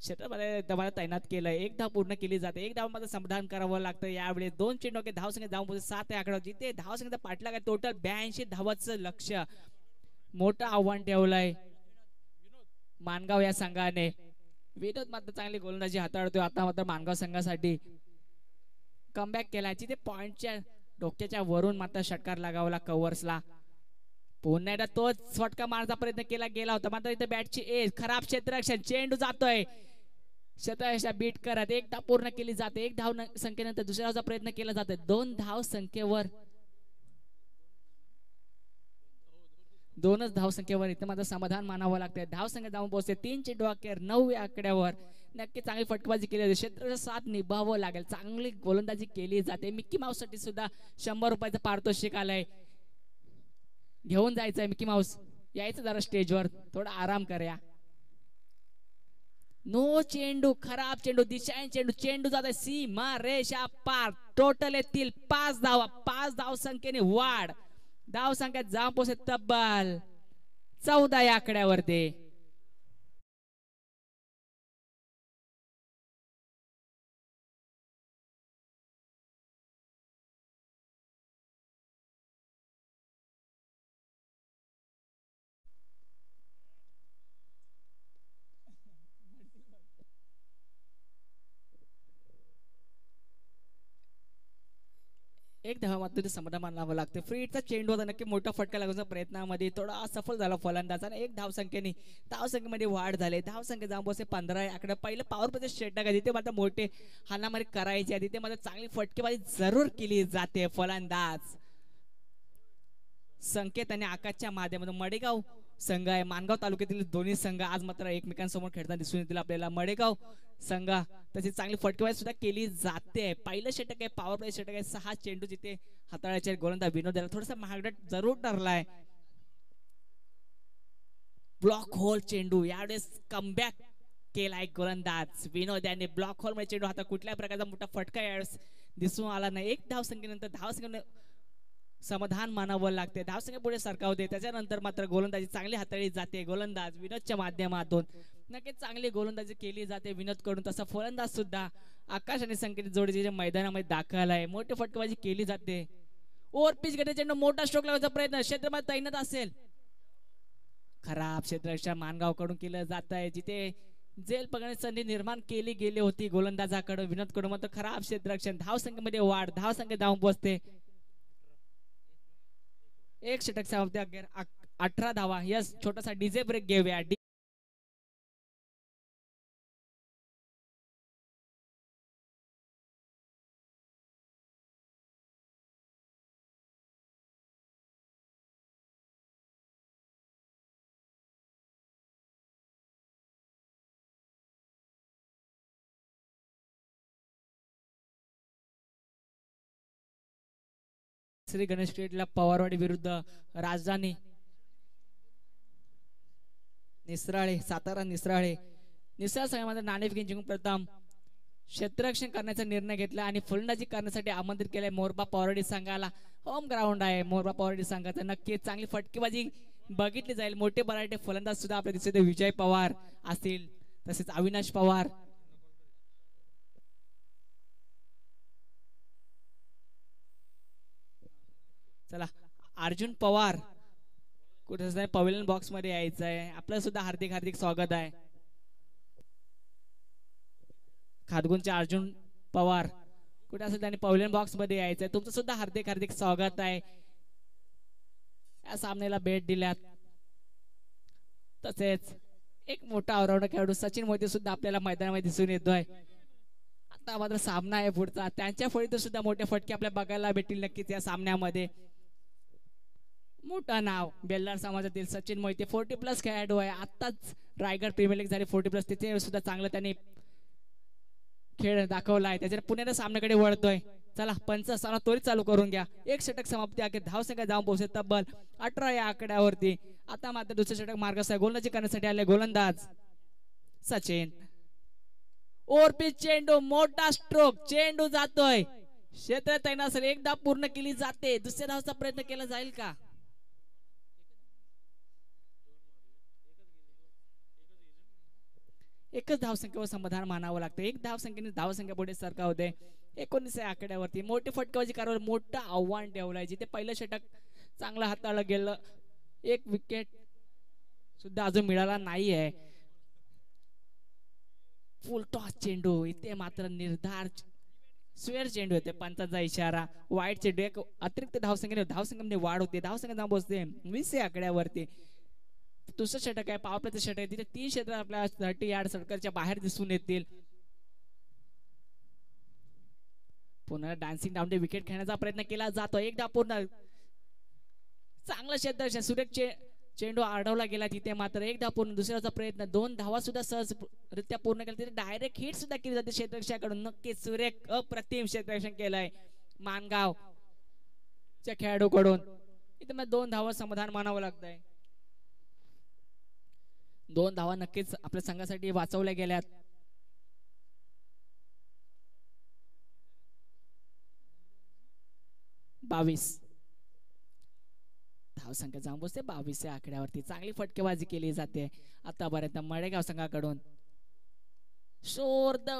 क्षेत्रामध्ये दबाव तैनात केलं. एक धाव पूर्ण केली जाते. एक धाव मध्ये समाधान करावं लागतं. यावेळी 2 चेंडू धाव संख्या धाव 7 या आकडा जिथे धाव संख्या पाठला काय टोटल 82 धावांचं लक्ष्य मोठं आव्हान ठेवलंय मानगाव या संघाने. विनोद मात्र चांगली गोलंदाजी हाताळतोय. आता मात्र मानगाव संघासाठी कमबॅक केला. जिथे पॉइंटच्या डोक्याच्या वरून मात्र षटकार लगावला कव्हर्सला. पुन्हा एकदा तोच फटका मारण्याचा प्रयत्न केला गेला होता मात्र इथे बॅटची एज खराब क्षेत्ररक्षण. चेंडू जातोय शतयशा बीट करत एक धाव पूर्ण केली जाते. एक धाव संख्येनंतर दुसऱ्या धावचा प्रयत्न केला जातो. 2 धाव संख्येवर 2च धाव संख्येवर इथं माझं समाधान मानावं लागतंय. धाव संख्या जाऊन पोहोचते 3 चेंडू अखेर 9 आकड्यावर. नक्की चांगली फटकेबाजी केली जाते. क्षेत्राचा साथ निभावावं लागेल. चांगली गोलंदाजी केली जाते. मिक्की माऊस साठी सुद्धा 100 रुपयाचं पारितोषिक आलंय. घेऊन जायचंय मिक्की माऊस. यायचं जरा स्टेजवर थोडा आराम करूया. नो चेंडू खराब चेंडू दिशाहीन चेंडू. चेंडू जात आहे सीमा रेषा पार. टोटल येतील 5 धावा. 5 धाव संख्येने वाढ. धाव संख्या जाऊन पोहोचते तब्बल 14 या आकड्यावरती. एक धावा मात्र समाधान लावावं लागते. फ्रीडचा चेंडू होता नक्की मोठा फटका लागण्याच्या प्रयत्नामध्ये थोडा असफल झाला फलंदाज आणि एक धाव संख्येने धाव संख्येमध्ये वाढ झाली. धाव संख्या जाऊन पोहोचते 15 आकडे. पहिलं पॉवर प्लेचं षटक आहे तिथे मात्र मोठे हाणामारी करायची आहे. तिथे मात्र चांगली फटकेबाजी जरूर केली जाते. फलंदाज संकेत आणि आकाशच्या माध्यमातून मडेगाव संघ आहे. मानगाव तालुक्यातील दोन्ही संघ आज मात्र एकमेकांसमोर खेळताना दिसून येतील आपल्याला. मडेगाव संघ तशी चांगली फटकेबाजी सुद्धा केली जाते. पहिलं षटक आहे पॉवर प्ले षटक आहे. 6 चेंडू जिथे हाताळायचे गोलंदाज विनोद याला थोडासा महागडा जरूर ठरलाय. ब्लॉक होल चेंडू यावेळेस कमबॅक केलाय गोलंदाज विनोद याने. ब्लॉक होल मध्ये चेंडू हातात कुठल्या प्रकारचा मोठा फटका यावेळेस दिसून आला नाही. एक धाव संख्येनंतर धाव संख्येने समाधान मानावं लागते. धावसंख्या पुढे सरकावते. त्याच्यानंतर मात्र गोलंदाजी चांगली हाताळली जाते गोलंदाज विनोदच्या माध्यमातून. नक्कीच चांगली गोलंदाजी केली जाते विनोद कडून. तसा फलंदाज सुद्धा आकाश आणि संकेत जोडीच्या मैदानामध्ये दाखल आहे. मोठी फटकेबाजी केली जाते. ओव्हर पिच घेते चेंडू मोठा स्ट्रोक लावायचा प्रयत्न क्षेत्रामध्ये तैनात असेल. खराब क्षेत्ररक्षण मानगाव कडून केलं जात आहे. जिथे जेल पकडण्याची संधी निर्माण केली गेली होती गोलंदाजाकडून विनोद कडून मात्र खराब क्षेत्ररक्षण. धाव संख्येमध्ये वाढ. धाव संख्या धावून पोहोचते. एक षटक समाप्ती अखेर 18 धावा. यस छोटासा डीजे ब्रेक घेऊया. श्री गणेश क्रिकेटला पवारवाडी विरुद्ध राजधानी निसराळे सातारा निसराळे. निसराळ संघामध्ये नाणेफेक जिंकून प्रथम क्षेत्ररक्षण करण्याचा निर्णय घेतला आणि फलंदाजी करण्यासाठी आमंत्रित केले मोरबा पवारवाडी संघाला. होम ग्राउंड आहे मोरबा पवारवाडी संघाचं. नक्कीच चांगली फटकेबाजी बघितली जाईल. मोठे बराटे फलंदाज सुद्धा आपल्या दिसते. विजय पवार असतील तसेच अविनाश पवार. चला अर्जुन पवार कुठे पवेलियन बॉक्स मध्ये यायचं आहे. आपलं सुद्धा हार्दिक हार्दिक स्वागत आहे. खादगुंचे अर्जुन पवार कुठे असेल त्यांनी पवेलियन बॉक्स मध्ये यायचं आहे. तुमचं सुद्धा हार्दिक हार्दिक स्वागत आहे. या सामन्याला भेट दिल्यात. तसेच एक मोठा ऑलराऊंडर खेळाडू सचिन मोहिते सुद्धा आपल्याला मैदानामध्ये दिसून येतोय. आता मात्र सामना आहे पुढचा. त्यांच्या फळीतून सुद्धा मोठे फटके आपल्याला बघायला भेटतील नक्कीच या सामन्यामध्ये. मोठा नाव बेल्लार समाजातील सचिन मोहिते 40+ खेळाडू आहे. आताच रायगड प्रीमियर लीग झाली 40+. तिथे सुद्धा चांगलं त्यांनी खेळ दाखवला आहे. त्याच्या पुण्याच्या सामन्याकडे वळतोय. चला पंच सामना त्वरित चालू करून घ्या. एक षटक समाप्ती अखेर धाव संख्या जाऊन पोहोचते तब्बल 18 या आकड्यावरती. आता मात्र दुसरे षटक मार्गस्थ गोलंदाजी करण्यासाठी आले गोलंदाज सचिन. ओव्हर पिच चेंडू मोठा स्ट्रोक. चेंडू जातोय क्षेत्र तैनात असेल. एक धाव पूर्ण केली जाते. दुसऱ्या धावचा प्रयत्न केला जाईल का? एकच धावसंख्येवर समाधान मानावं लागतं. एक धावसंख्येने धावसंख्या पुढे सरकावते 19 या आकड्यावरती. मोठी फटकेबाजी करावर मोठं आव्हान ठेवलंय. जिथे पहिलं षटक चांगलं हाताळलं गेलं. एक विकेट सुद्धा अजून मिळाला नाहीये. फुल टॉस चेंडू. इथे मात्र निर्धार स्वेअर चेंडू येते. पंचांचा इशारा. वाईट चेंडू. एक अतिरिक्त धावसंख्येमध्ये वाढ होते. धावसंख्या जाऊन पोहोचते 20 या आकड्यावरती. दुसरं षटक आहे पॉवर प्लेचं षटक आहे. तिथे 3 क्षेत्र आपल्या 30 यार्ड सर्कलच्या बाहेर दिसून येतील. पुन्हा डान्सिंग डाऊन द विकेट खेळण्याचा प्रयत्न केला जातो. एकदा पूर्ण चांगलं क्षेत्ररक्षण सुरेख चेंडू अडवला गेला तिथे मात्र एकदा पूर्ण दुसऱ्याचा प्रयत्न 2 धावा सुद्धा सहजरित्या पूर्ण केला तिथे डायरेक्ट हिट सुद्धा केली जाते क्षेत्ररक्षकाकडून. नक्कीच सुरेख अप्रतिम क्षेत्ररक्षण केलंय मानगाव च्या खेळाडूकडून. इथे मला 2 धावा समाधान मानावं लागतंय. 2 धावा नक्कीच आपल्या संघासाठी वाचवल्या गेल्यात. धाव संख्या जाऊन बसते 22 या आकड्यावरती. चांगली फटकेबाजी केली जाते आतापर्यंत मळेगाव संघाकडून. शोर्द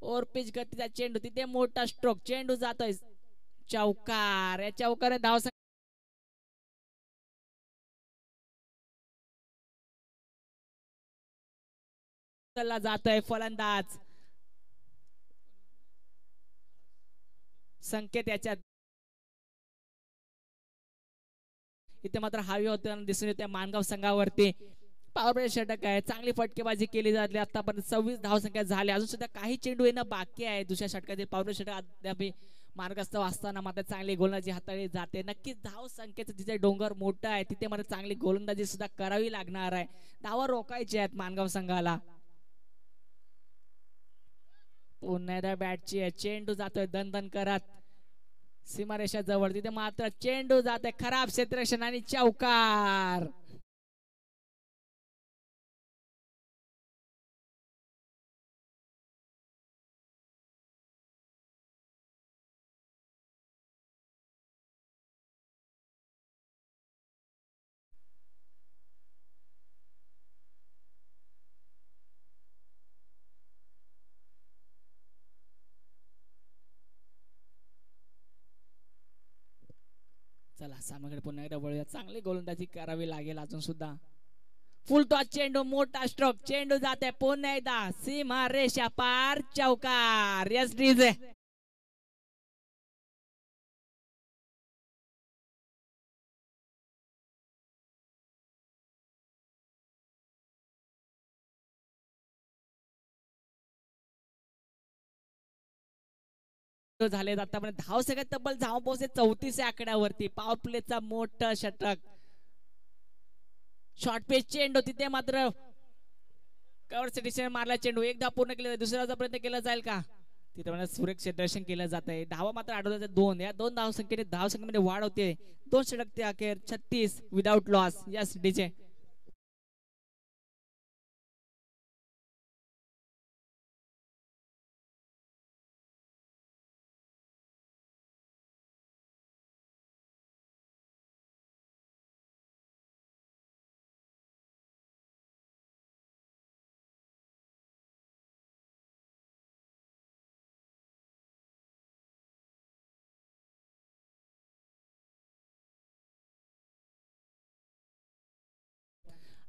ओरपिच गतीचा चेंडू तिथे मोठा स्ट्रोक चेंडू जातोय चौकार. या चौकार धाव जातोय फलंदाज संकेत याच्यात. इथे मात्र हावी होताना दिसून येते मानगाव संघावरती. पॉवर प्ले षटक आहे. चांगली फटकेबाजी केली जाते आतापर्यंत 26 धाव संख्या झाल्या. अजून सुद्धा काही चेंडू येणं बाकी आहे दुसऱ्या षटकातील. पॉवर प्ले षटक अद्याप मार्गस्थ असताना मात्र चांगली गोलंदाजी हाताळली जाते. नक्कीच धाव संख्येचं तिथे डोंगर मोठा आहे तिथे मात्र चांगली गोलंदाजी सुद्धा करावी लागणार आहे. धावा रोखायची आहेत मानगाव संघाला. पुन्हा बॅटची चेंडू जातोय दन करत सीमारेषा जवळ. तिथे मात्र चेंडू जाते खराब क्षेत्ररक्षण आणि चौकार. चला सामन्याकडे पुन्हा एकदा वळूया. चांगली गोलंदाजी करावी लागेल अजून सुद्धा. फुलटॉस चेंडू मोठा स्ट्रोक चेंडू जाते पुन्हा एकदा सीमा रेषा पार चौकार. यस डीजे झाले आतापर्यंत. धाव सगळ्यात तब्बल धाव पोहोचले 34 आकड्यावरती. पॉवर प्लेचा मोठं षटक शॉर्ट पेच चेंडू तिथे मात्र कव्हर सेटिशन मारला चेंडू. एकदा पूर्ण केला दुसऱ्याचा प्रयत्न केला जाईल का तिथे मला सुरेख क्षेत्ररक्षण केलं जात आहे. धावा मात्र आढळतात 2. या 2 धाव संख्येने धाव संख्येमध्ये वाढ होते. 2 षटक ते अखेर 36 विदाउट लॉस. यस डीजे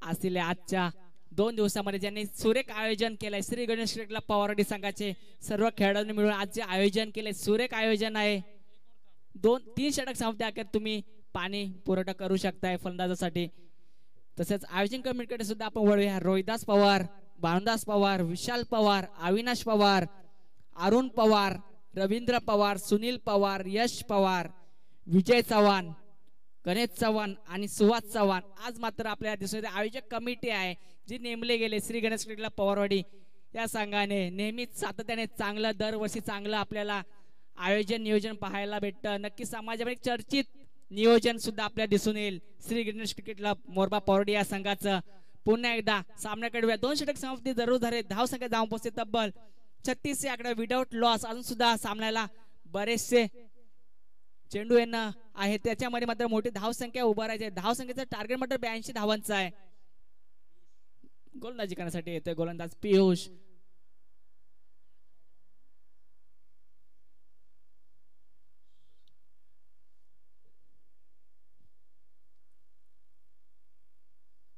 असलेल्या आजच्या 2 दिवसामध्ये ज्यांनी सुरेख आयोजन केलंय श्री गणेश क्रिकेट पवारवाडी संघाचे सर्व खेळाडूंनी मिळून आज जे आयोजन केले सुरेख आयोजन आहे. 2-3 षटक संपत्या अखेर तुम्ही पाणी पुरवठा करू शकताय फलंदाजासाठी. तसेच आयोजन कमिटीकडे सुद्धा आपण वळूया. रोहिदास पवार, भानुदास पवार, विशाल पवार, अविनाश पवार, अरुण पवार, रवींद्र पवार, सुनील पवार, यश पवार, विजय चव्हाण, गणेश चव्हाण आणि सुहास चव्हाण. आज मात्र आपल्या दिसून आयोजक कमिटी आहे जी नेमले गेले श्री गणेश क्रिकेट पवारवाडी या संघाने. नेहमीच सातत्याने चांगलं दरवर्षी चांगलं आपल्याला आयोजन नियोजन पाहायला भेटतं. नक्की समाजामध्ये चर्चित नियोजन सुद्धा आपल्याला दिसून येईल श्री गणेश क्रिकेट मोरबा पवारवाडी या संघाचं. पुन्हा एकदा सामन्याकडे 2 षटक समाप्ती जरूर झाले. धाव संख्या जाऊन पोहोचते तब्बल 36 आकडे विदाउट लॉस. अजून सुद्धा सामन्याला बरेचसे चेंडू येणं आहे त्याच्यामध्ये मात्र मोठी धाव संख्या उभारायची. धाव संख्येचं टार्गेट मात्र 82 धावांचं आहे. गोलंदाजी करण्यासाठी येतोय गोलंदाज पियुष.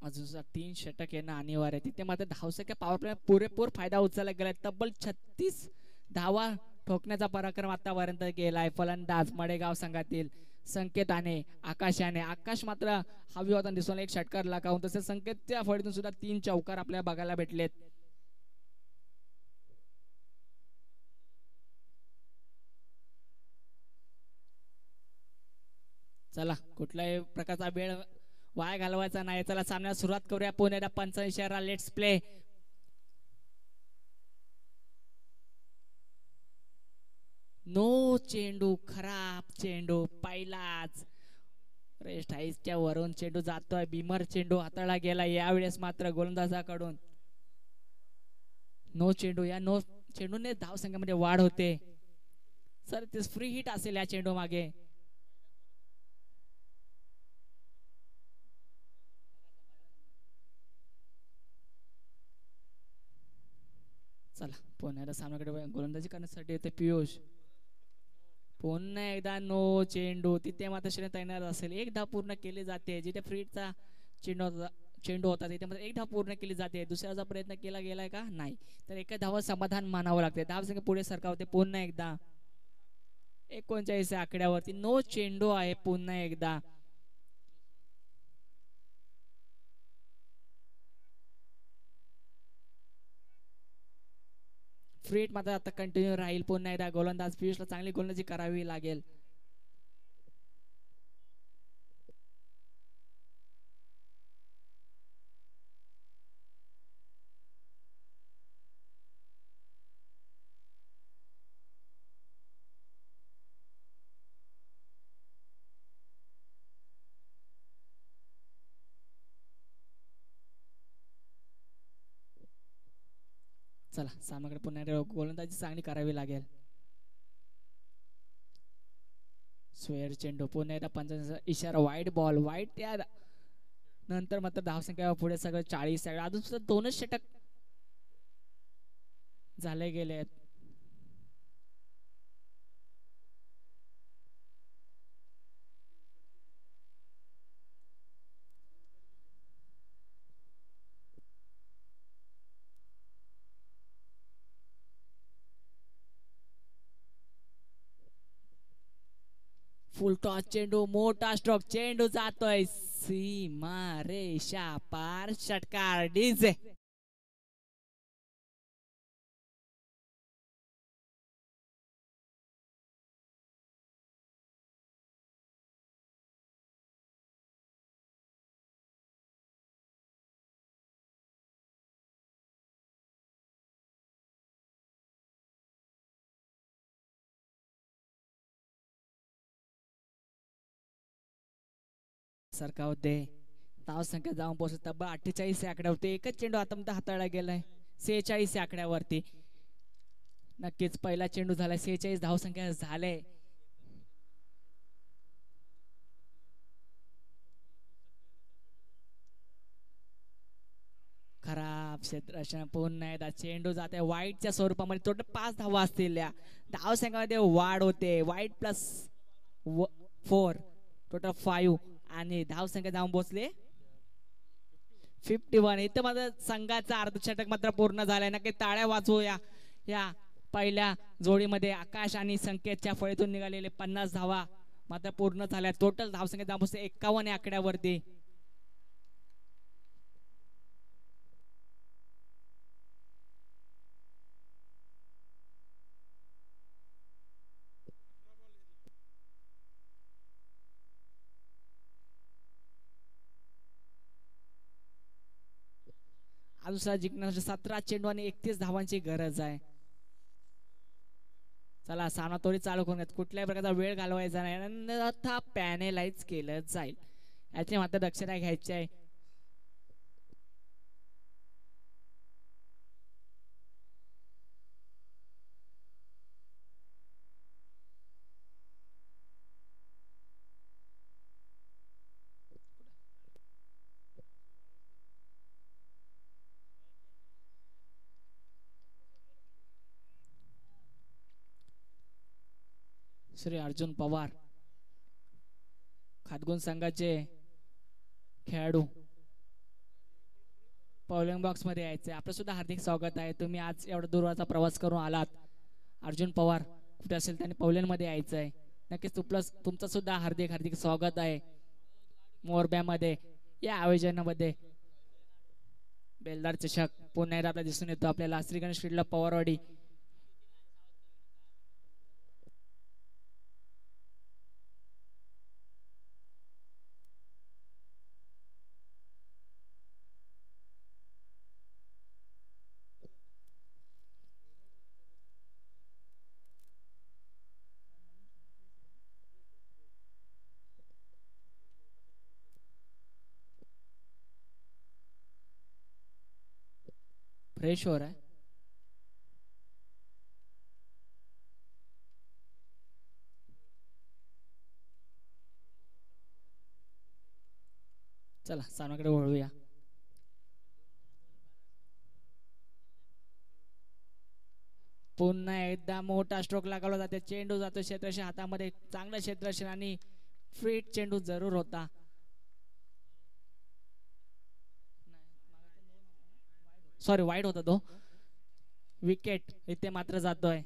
अजून 3 षटक येणं अनिवार्य आहे. तिथे मात्र धावसंख्या पॉवर प्ले पुरेपूर फायदा उचलला गेला. तब्बल 36 धावा ठोकण्याचा पराक्रम आतापर्यंत केलाय फलंदाज मडेगाव संघातील संकेताने आकाशाने. आकाश मात्र हवी होता दिसून एक षटकार लागावून तसेच संकेतच्या फळीतून सुद्धा 3 चौकार आपल्याला बघायला भेटलेत. चला कुठल्याही प्रकारचा वेळ वाया घालवायचा नाही. चला सामन्याला सुरुवात करूया. पुण्याला पंचायत इशारा. Let's play. नो चेंडू, खराब चेंडू. पहिलाच रेस्ट हाईसच्या वरून चेंडू जातोय. भीमर चेंडू हाताळला गेला यावेळेस मात्र गोलंदाजाकडून. नो चेंडू. या नो चेंडूने धाव संख्येमध्ये वाढ होते. सर ते फ्री हिट असेल या चेंडू मागे. चला पुन्हा सामन्याकडे गोलंदाजी करण्यासाठी येते पियुष. पुन्हा एकदा नो चेंडू. तिथे मात्र श्रेय तैनात असेल. एक धाव पूर्ण केली जाते. जिथे फ्रीचा चेंडू होता तिथे मात्र एक धाव पूर्ण केली जाते. दुसऱ्याचा प्रयत्न केला गेलाय का नाही तर एका धावात समाधान मानावं लागते. धाव संख्या पुढे सरकावते. पुन्हा एकदा 39 आकड्यावरती नो चेंडू आहे. पुन्हा एकदा फ्रीट मात्र आता कंटिन्यू राहील. पुन्हा एकदा गोलंदाज पियुषला चांगली गोलंदाजी करावी लागेल. चला सामन्याकडे पुन्हा गोलंदाजी चांगली करावी लागेल. स्वेअर चेंडू. पुन्हा एकदा पंचांचा इशारा. वाईट बॉल. वाईट त्या नंतर मात्र धावसंख्या पुढे सगळं 40. अजून सुद्धा 2च षटक झाले गेले आहेत. फुल टॉस चेंडू. मोठा स्ट्रोक. चेंडू जातोय सीमा रेषा पार. षटकार. डीजे सरकावते. धाव संख्या जाऊन पोहोचते तब्बल 48 आकड्यावरती. एकच चेंडू आतापर्यंत हाताळला गेलाय 46 आकड्यावरती. नक्कीच पहिला चेंडू झालाय. 46 धाव संख्या झाले. खराब क्षेत्ररक्षण. पुन्हा एकदा चेंडू जाते वाईटच्या स्वरूपामध्ये. टोटल 5 धावा असतील. धाव संख्यामध्ये वाढ होते. वाईट +4 टोटल 5 आणि धाव संख्या जाऊन पोहोचले 51. इथं मात्र संघाचा अर्धशतक मात्र पूर्ण झालाय. नक्की टाळ्या वाजवूया या पहिल्या जोडीमध्ये. आकाश आणि संकेतच्या फळीतून निघालेले 50 धावा मात्र पूर्ण झाल्या. टोटल धाव संख्या जाऊन पोहोचले 51 आकड्यावरती. दुसरा जिंकण्यासाठी 17 चेंडू आणि 31 धावांची गरज आहे. चला सामना तोडी चालू करून कुठल्याही प्रकारचा वेळ घालवायचा नाही. अन्यथा पॅनेलाइज केलं जाईल. याची मात्र दक्षता घ्यायची आहे. श्री अर्जुन पवार खातगुण संघाचे खेळाडू पॉलिंग बॉक्स मध्ये यायचे. आपलं सुद्धा हार्दिक स्वागत आहे. तुम्ही आज एवढा दूरचा प्रवास करून आलात. अर्जुन पवार कुठे असेल त्यांनी पौलेन मध्ये यायचं आहे. नक्कीच तुमचं सुद्धा हार्दिक हार्दिक स्वागत आहे मोरब्यामध्ये या आयोजनामध्ये. बेलदार चषक पुन्हा एकदा आपल्याला दिसून येतो आपल्याला. श्री गणेश क्रीडा पवारवाडी. फ्रेश हो रहा है. चला सामनाकडे वळूया. पुन्हा एकदा मोठा स्ट्रोक लागवला जाते. चेंडू जातो क्षेत्ररक्षण हातामध्ये. चांगलं क्षेत्ररक्षण आणि फिट चेंडू जरूर होता. सॉरी वाईड होता तो. विकेट इथे मात्र जातोय.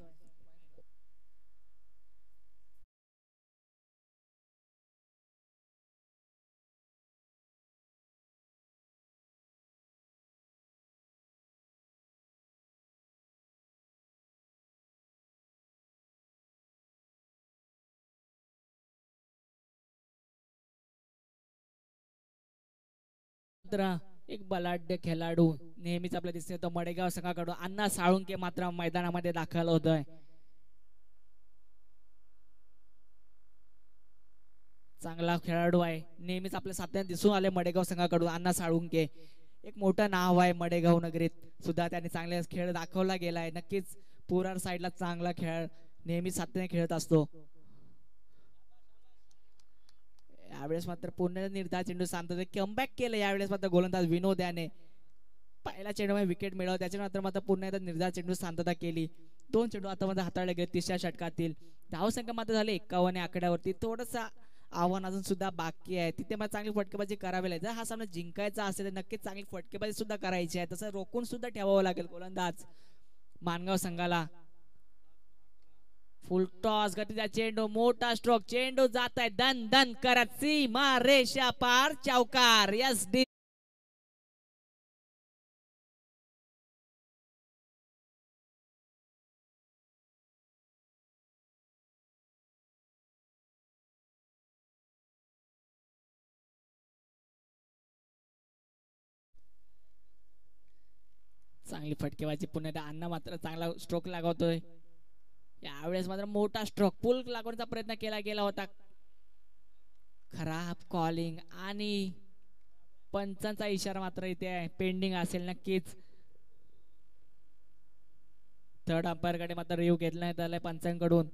एक बलाढ्य खेळाडू नेहमीच आपल्या दिसते तो मडेगाव संघाकडून अण्णा साळुंके मात्र मैदानामध्ये दाखल होतोय. चांगला खेळाडू आहे. नेहमीच आपल्या साथीने दिसून आले मडेगाव संघाकडून अण्णा साळुंके. एक मोठं नाव आहे मडेगाव नगरीत सुद्धा. त्याने चांगले खेळ दाखवला गेलाय. नक्कीच पुरार साईडला चांगला खेळ नेहमी साथीने खेळत असतो. यावेळेस मात्र पुन्हा निर्धार चेंडू शांततेत कमबॅक केलं. यावेळेस मात्र गोलंदाज विनोद याने पहिला चेंडूमध्ये विकेट मिळवला. त्याच्यानंतर मात्र पुन्हा एकदा निर्धार चेंडू शांतता केली. 2 चेंडू आता मध्ये हाताळले गेले तिसऱ्या षटकातील. धावसंख्या मात्र झाले 51 आकड्यावरती. थोडंसं आव्हान अजून सुद्धा बाकी आहे. तिथे मला चांगली फटकेबाजी करावी लागेल. जर हा सामना जिंकायचा असेल तर नक्कीच चांगली फटकेबाजी सुद्धा करायची आहे. तसं रोखून सुद्धा ठेवावं लागेल गोलंदाज मानगाव संघाला. फुल टॉस गतीचा चेंडू. मोठा स्ट्रोक. चेंडू जात आहे दन दन करत सीमा रेषा पार. चौकार. Yes D. चांगली फटकेबाजी पुन्हा अण्णा मात्र चांगला स्ट्रोक लागवतोय. यावेळेस मात्र मोठा स्ट्रोक पुल लागवण्याचा प्रयत्न केला गेला होता. खराब कॉलिंग आणि पंचांचा इशारा मात्र इथे पेंडिंग असेल. नक्कीच थर्ड अंपायर कडे मात्र रिव्ह्यू घेतला आलाय पंचांकडून.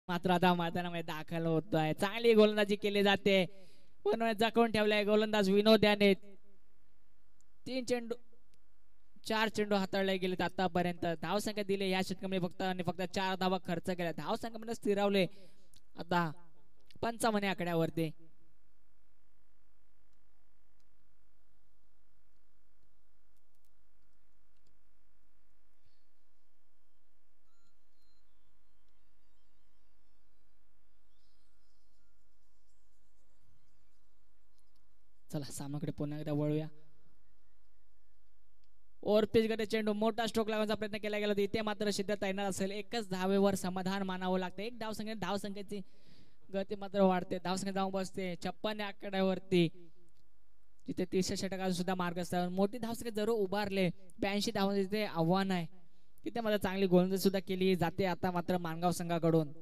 मात्र आता मैदानामध्ये दाखल होत आहे. चांगली गोलंदाजी केली जाते. पण जखून ठेवलाय गोलंदाज विनोद याने. 3 चेंडू 4 चेंडू हाताळले गेलेत आतापर्यंत. धावसंख्या दिली या षटकामध्ये फक्त आणि फक्त 4 धावा खर्च केल्या. धावसंख्यामध्ये स्थिरावले आता 55 आकड्यावरती. चला सामनाकडे पुन्हा एकदा वळूया. ओव्हर पिच कडे चेंडू. मोठा स्ट्रोक लावण्याचा प्रयत्न केला गेला. इथे मात्र सिद्धता येणार असेल. एकच धावेवर समाधान मानावं लागतं. एक धावसंख्येची गती मात्र वाढते. धावसंख्या जाऊन बसते 56 आकड्यावरती. तिथे 30 षटकात सुद्धा मार्गस्थ. मोठी धावसंख्या जरूर उभारले. 82 धावांचे तिथे आव्हान आहे. तिथे मात्र चांगली गोलंदाजी सुद्धा केली जाते आता मात्र मानगाव संघाकडून.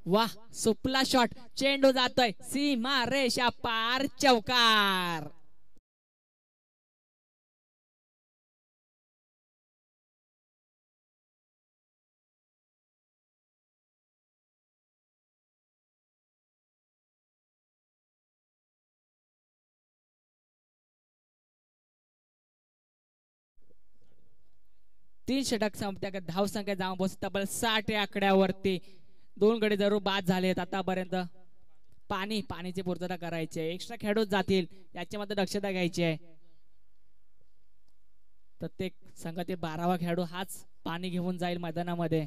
वाह सुपला शॉट. चेंडू जातोय सीमा रेषा पार. चौकार. तीन षटक संपत्या धाव संख्या जाऊन पोहोचते तब्बल 60 या आकड्यावरती. 2 गडी जरूर बाद झालेत आतापर्यंत. पाणीची पूर्तता करायची आहे. एक्स्ट्रा खेळूच जातील याच्यामध्ये दक्षता घ्यायची आहे. प्रत्येक संघातील 12वा खेळाडू हाच पाणी घेऊन जाईल मैदानामध्ये.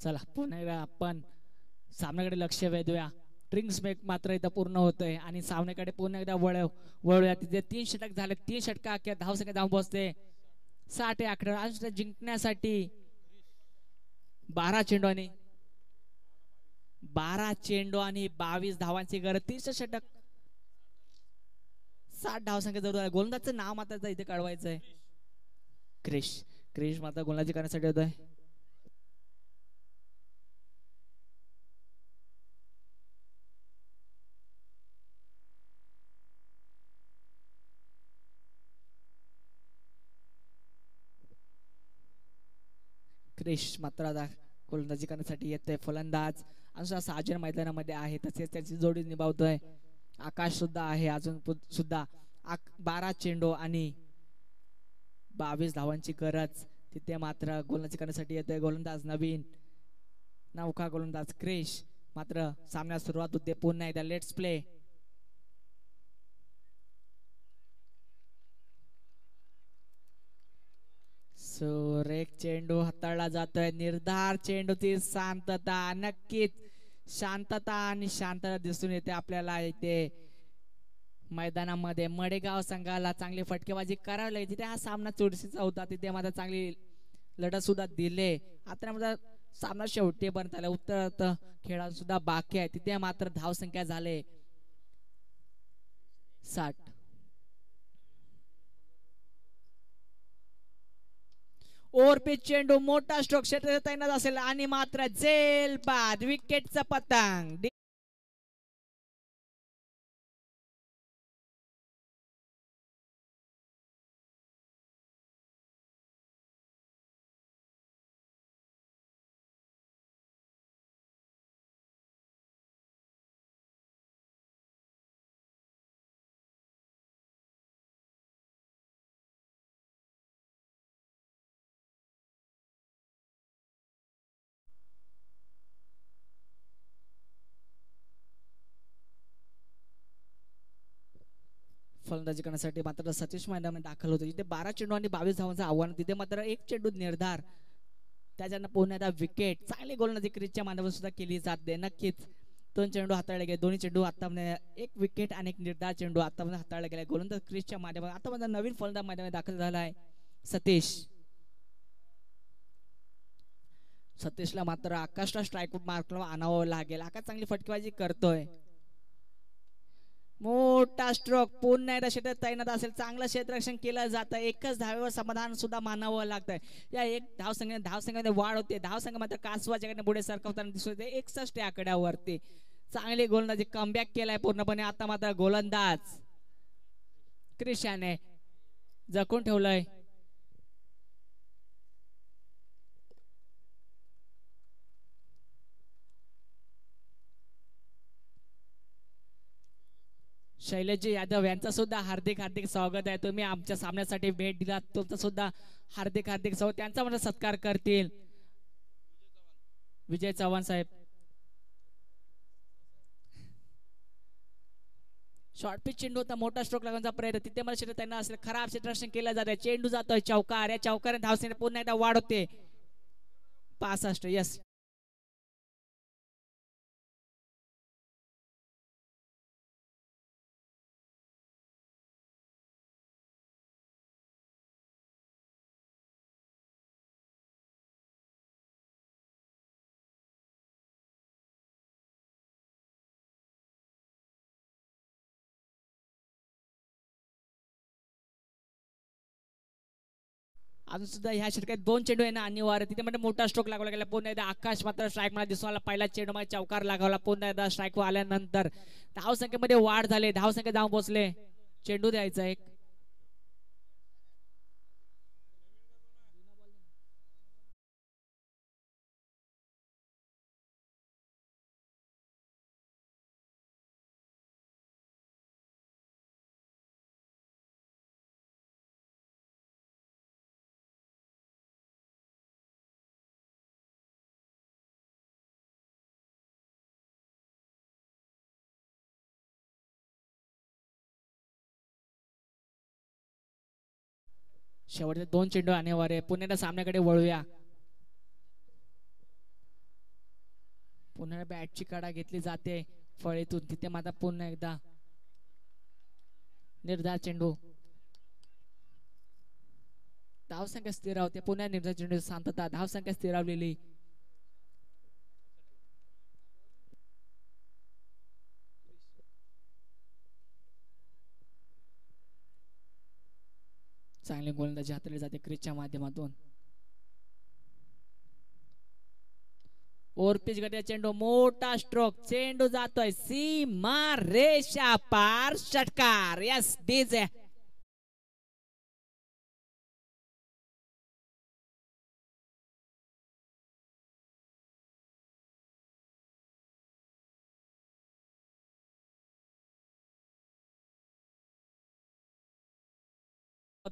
चला पुन्हा एकदा आपण सामन्याकडे लक्ष वेधूया. ड्रिंक्स मेक मात्र इथं पूर्ण होतंय आणि सामन्याकडे पुन्हा एकदा वळूया. तिथे 3 षटक झाले. 3 षटका अख्या धाव संख्या जाऊन पोहोचते 60 या आकड्यावर. आज जिंकण्यासाठी 12 चेंडू आणि 22 धावांची गरज. 30 षटक 60 धाव संख्या जरूर. गोलंदाजचं नाव मात्र इथे कळवायचंय. क्रिश मात्र गोलंदाजी करण्यासाठी होतोय. क्रिश मात्र आता गोलंदाजी करण्यासाठी येतोय. फलंदाज अनुसार साजन मैदानामध्ये आहे. तसेच त्याची जोडी निभावतोय आकाश सुद्धा आहे. अजून सुद्धा 12 चेंडू आणि 22 धावांची गरज. तिथे मात्र गोलंदाजी करण्यासाठी येतोय गोलंदाज नवीन नौका गोलंदाज क्रिश. मात्र सामन्यात सुरुवात होते पुन्हा एकदा. Let's play. सुरेख चेंडू हाताळला जातोय. निर्धार चेंडूची शांतता. नक्कीच शांतता दिसून येते आपल्याला इथे मैदानामध्ये. मडेगाव संघाला चांगली फटकेबाजी करावी लागली. तिथे हा सामना चुरशीचा होता. तिथे मात्र चांगली लढत सुद्धा दिले. आता मात्र सामना शेवटी पर्यंत आला. उत्तर खेळात सुद्धा बाकी आहे. तिथे मात्र धाव संख्या झाले 60. ओव्हरपिच चेंडू मोठा स्ट्रोक क्षेत्र तैनात असेल आणि मात्र झेल बाद. विकेटचा पतंग. फलंदाजी करण्यासाठी मात्र सतीश मैदानामध्ये दाखल होतो. इथे 12 चेंडू आणि 22 धावांचं आव्हान. तिथे मात्र 1 चेंडू निर्धार. त्याच्यानं पुन्हा विकेट. चांगली गोलंदाजी क्रिसच्या माध्यमातून सुद्धा केली जाते. नक्कीच 2 चेंडू हाताळले गेले. दोन्ही चेंडू आता 1 विकेट आणि 1 निर्धार चेंडू आता हाताळला गेला. गोलंदाज क्रिसच्या माध्यमातून आता मात्र नवीन फलंदाज मैदानामध्ये दाखल झाला आहे सतीशला मात्र आकाशला स्ट्राईकआउट मार्कला आणावं लागेल. आकाश चांगली फटकेबाजी करतोय. मोठा स्ट्रोक. पुन्हा एकदा क्षेत्र तैनात असेल. चांगलं क्षेत्ररक्षण केलं जातं. एकच धावेवर समाधान सुद्धा मानावं लागतंय. या एक धावसंख्येमध्ये वाढ होते. धावसंख्या मात्र कासवाच्या पुढे सरकवताना दिसत होते 61 या आकड्यावरती. चांगली गोलंदाजी कमबॅक केलाय पूर्णपणे. आता मात्र गोलंदाज क्रिशाने जखून ठेवलंय. शैलेशजी यादव यांचा सुद्धा हार्दिक स्वागत आहे. तुम्ही आमच्या सामन्यासाठी भेट दिलात. तुमचा सुद्धा हार्दिक स्वागत. त्यांचा म्हणजे सत्कार करतील विजय चव्हाण साहेब. शॉर्ट पिच चेंडू होता, मोठा स्ट्रोक लागण्याचा प्रयत्न, तिथे मला क्षेत्र त्यांना असले खराब क्षेत्ररक्षण केलं जात आहे. चेंडू जातोय चौकार, या चौकाने धावसंख्या पुन्हा एकदा वाढ होते 65. यस अजून सुद्धा ह्या षटकात 2 चेंडू येणं अनिवार्य. तिथे म्हणजे मोठा स्ट्रोक लागला गेला. पुन्हा एकदा आकाश मात्र स्ट्राईक मला दिसून आला. पहिला चेंडू मध्ये चौकार लागवला. पुन्हा एकदा स्ट्राईक आल्यानंतर धावसंख्येमध्ये वाढ झाली. धावसंख्या जाऊन पोहोचले. चेंडू द्यायचा एक. शेवटचे 2 चेंडू अनिवार्य. पुन्हा एकदा सामन्याकडे वळूया. पुन्हा बॅटची काढा घेतली जाते फळीतून. तिथे मात्र पुन्हा एकदा निर्धार चेंडू. धावसंख्या स्थिरावते. पुन्हा निर्धार चेंडू शांतता. धावसंख्या स्थिरावलेली. चांगली गोलंदाजी हाताळली जाते क्रिजच्या माध्यमातून. ओव्हरपिच गतीचा चेंडू, मोठा स्ट्रोक, चेंडू जातोय सीमा रेषा पार, षटकार. यस डीजे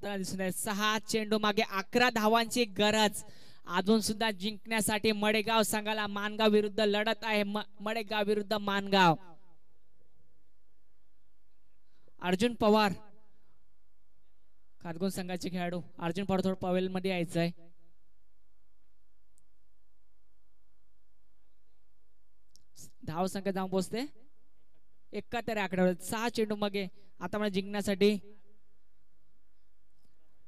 दिसून आहे. 6 चेंडू मागे 11 धावांची गरज. अजून सुद्धा जिंकण्यासाठी मडेगाव संघाला मानगाव विरुद्ध लढत आहे. मडेगाव विरुद्ध मानगाव. अर्जुन पवार खारगुन संघाचे खेळाडू. अर्जुन पवार थोडं पवेल मध्ये यायचंय. धाव संख्या जाऊन पोहोचते 71 आकड्यावर. 6 चेंडू मागे आता मला जिंकण्यासाठी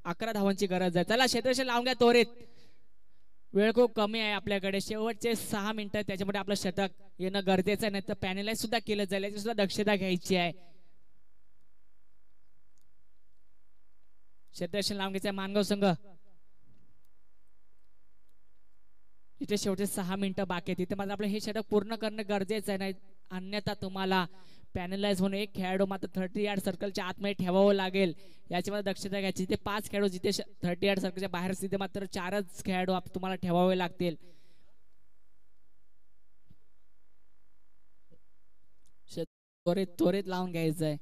11 धावांची गरज आहे. चला क्षेत्ररक्षण लावून घ्या त्वरित. वेळ खूप कमी आहे आपल्याकडे. शेवटचे 6 मिनिटं, त्याच्यामध्ये आपलं शतक येणं गरजेचं आहे. नाही तर पॅनलाइज सुद्धा केलं जाईल. याची सुद्धा दक्षता घ्यायची आहे. क्षेत्ररक्षण लावून घ्यायचं मानगाव संघ. इथे शेवटचे 6 मिनिटं बाकी आहेत. तिथे मात्र आपलं हे षटक पूर्ण करणं गरजेचं आहे. नाही अन्यथा तुम्हाला पॅनलाइज म्हणून एक खेळाडू मात्र 30 यार्ड सर्कलच्या आतमध्ये ठेवावं लागेल. याची मला दक्षता घ्यायची. तिथे 5 खेळाडू, जिथे 30 यार्ड सर्कलच्या बाहेर तिथे मात्र 4च खेळाडू तुम्हाला ठेवावे लागतील. त्वरित लावून घ्यायचंय.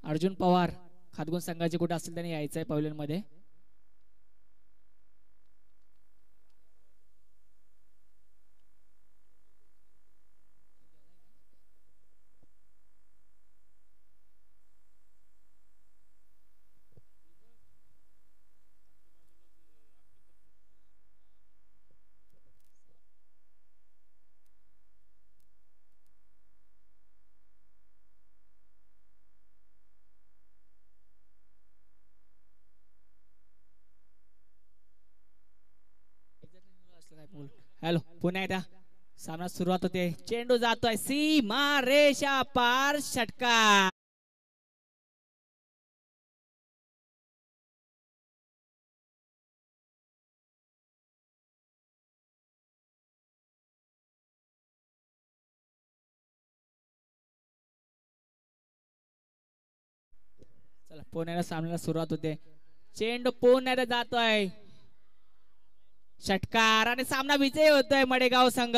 अर्जुन पवार खातगुण संघाचे कुठे असेल त्याने यायचंय पवेलियन मध्ये. हॅलो, पुन्हा एकदा सामना सुरुवात होते. चेंडू जातोय सीमा रेषा पार, षटकार. चला पुन्हा सामन्याला सुरुवात होते. चेंडू पुन्हा एकदा जातोय षटकार आणि सामना विजयी होतोय मडेगाव संघ.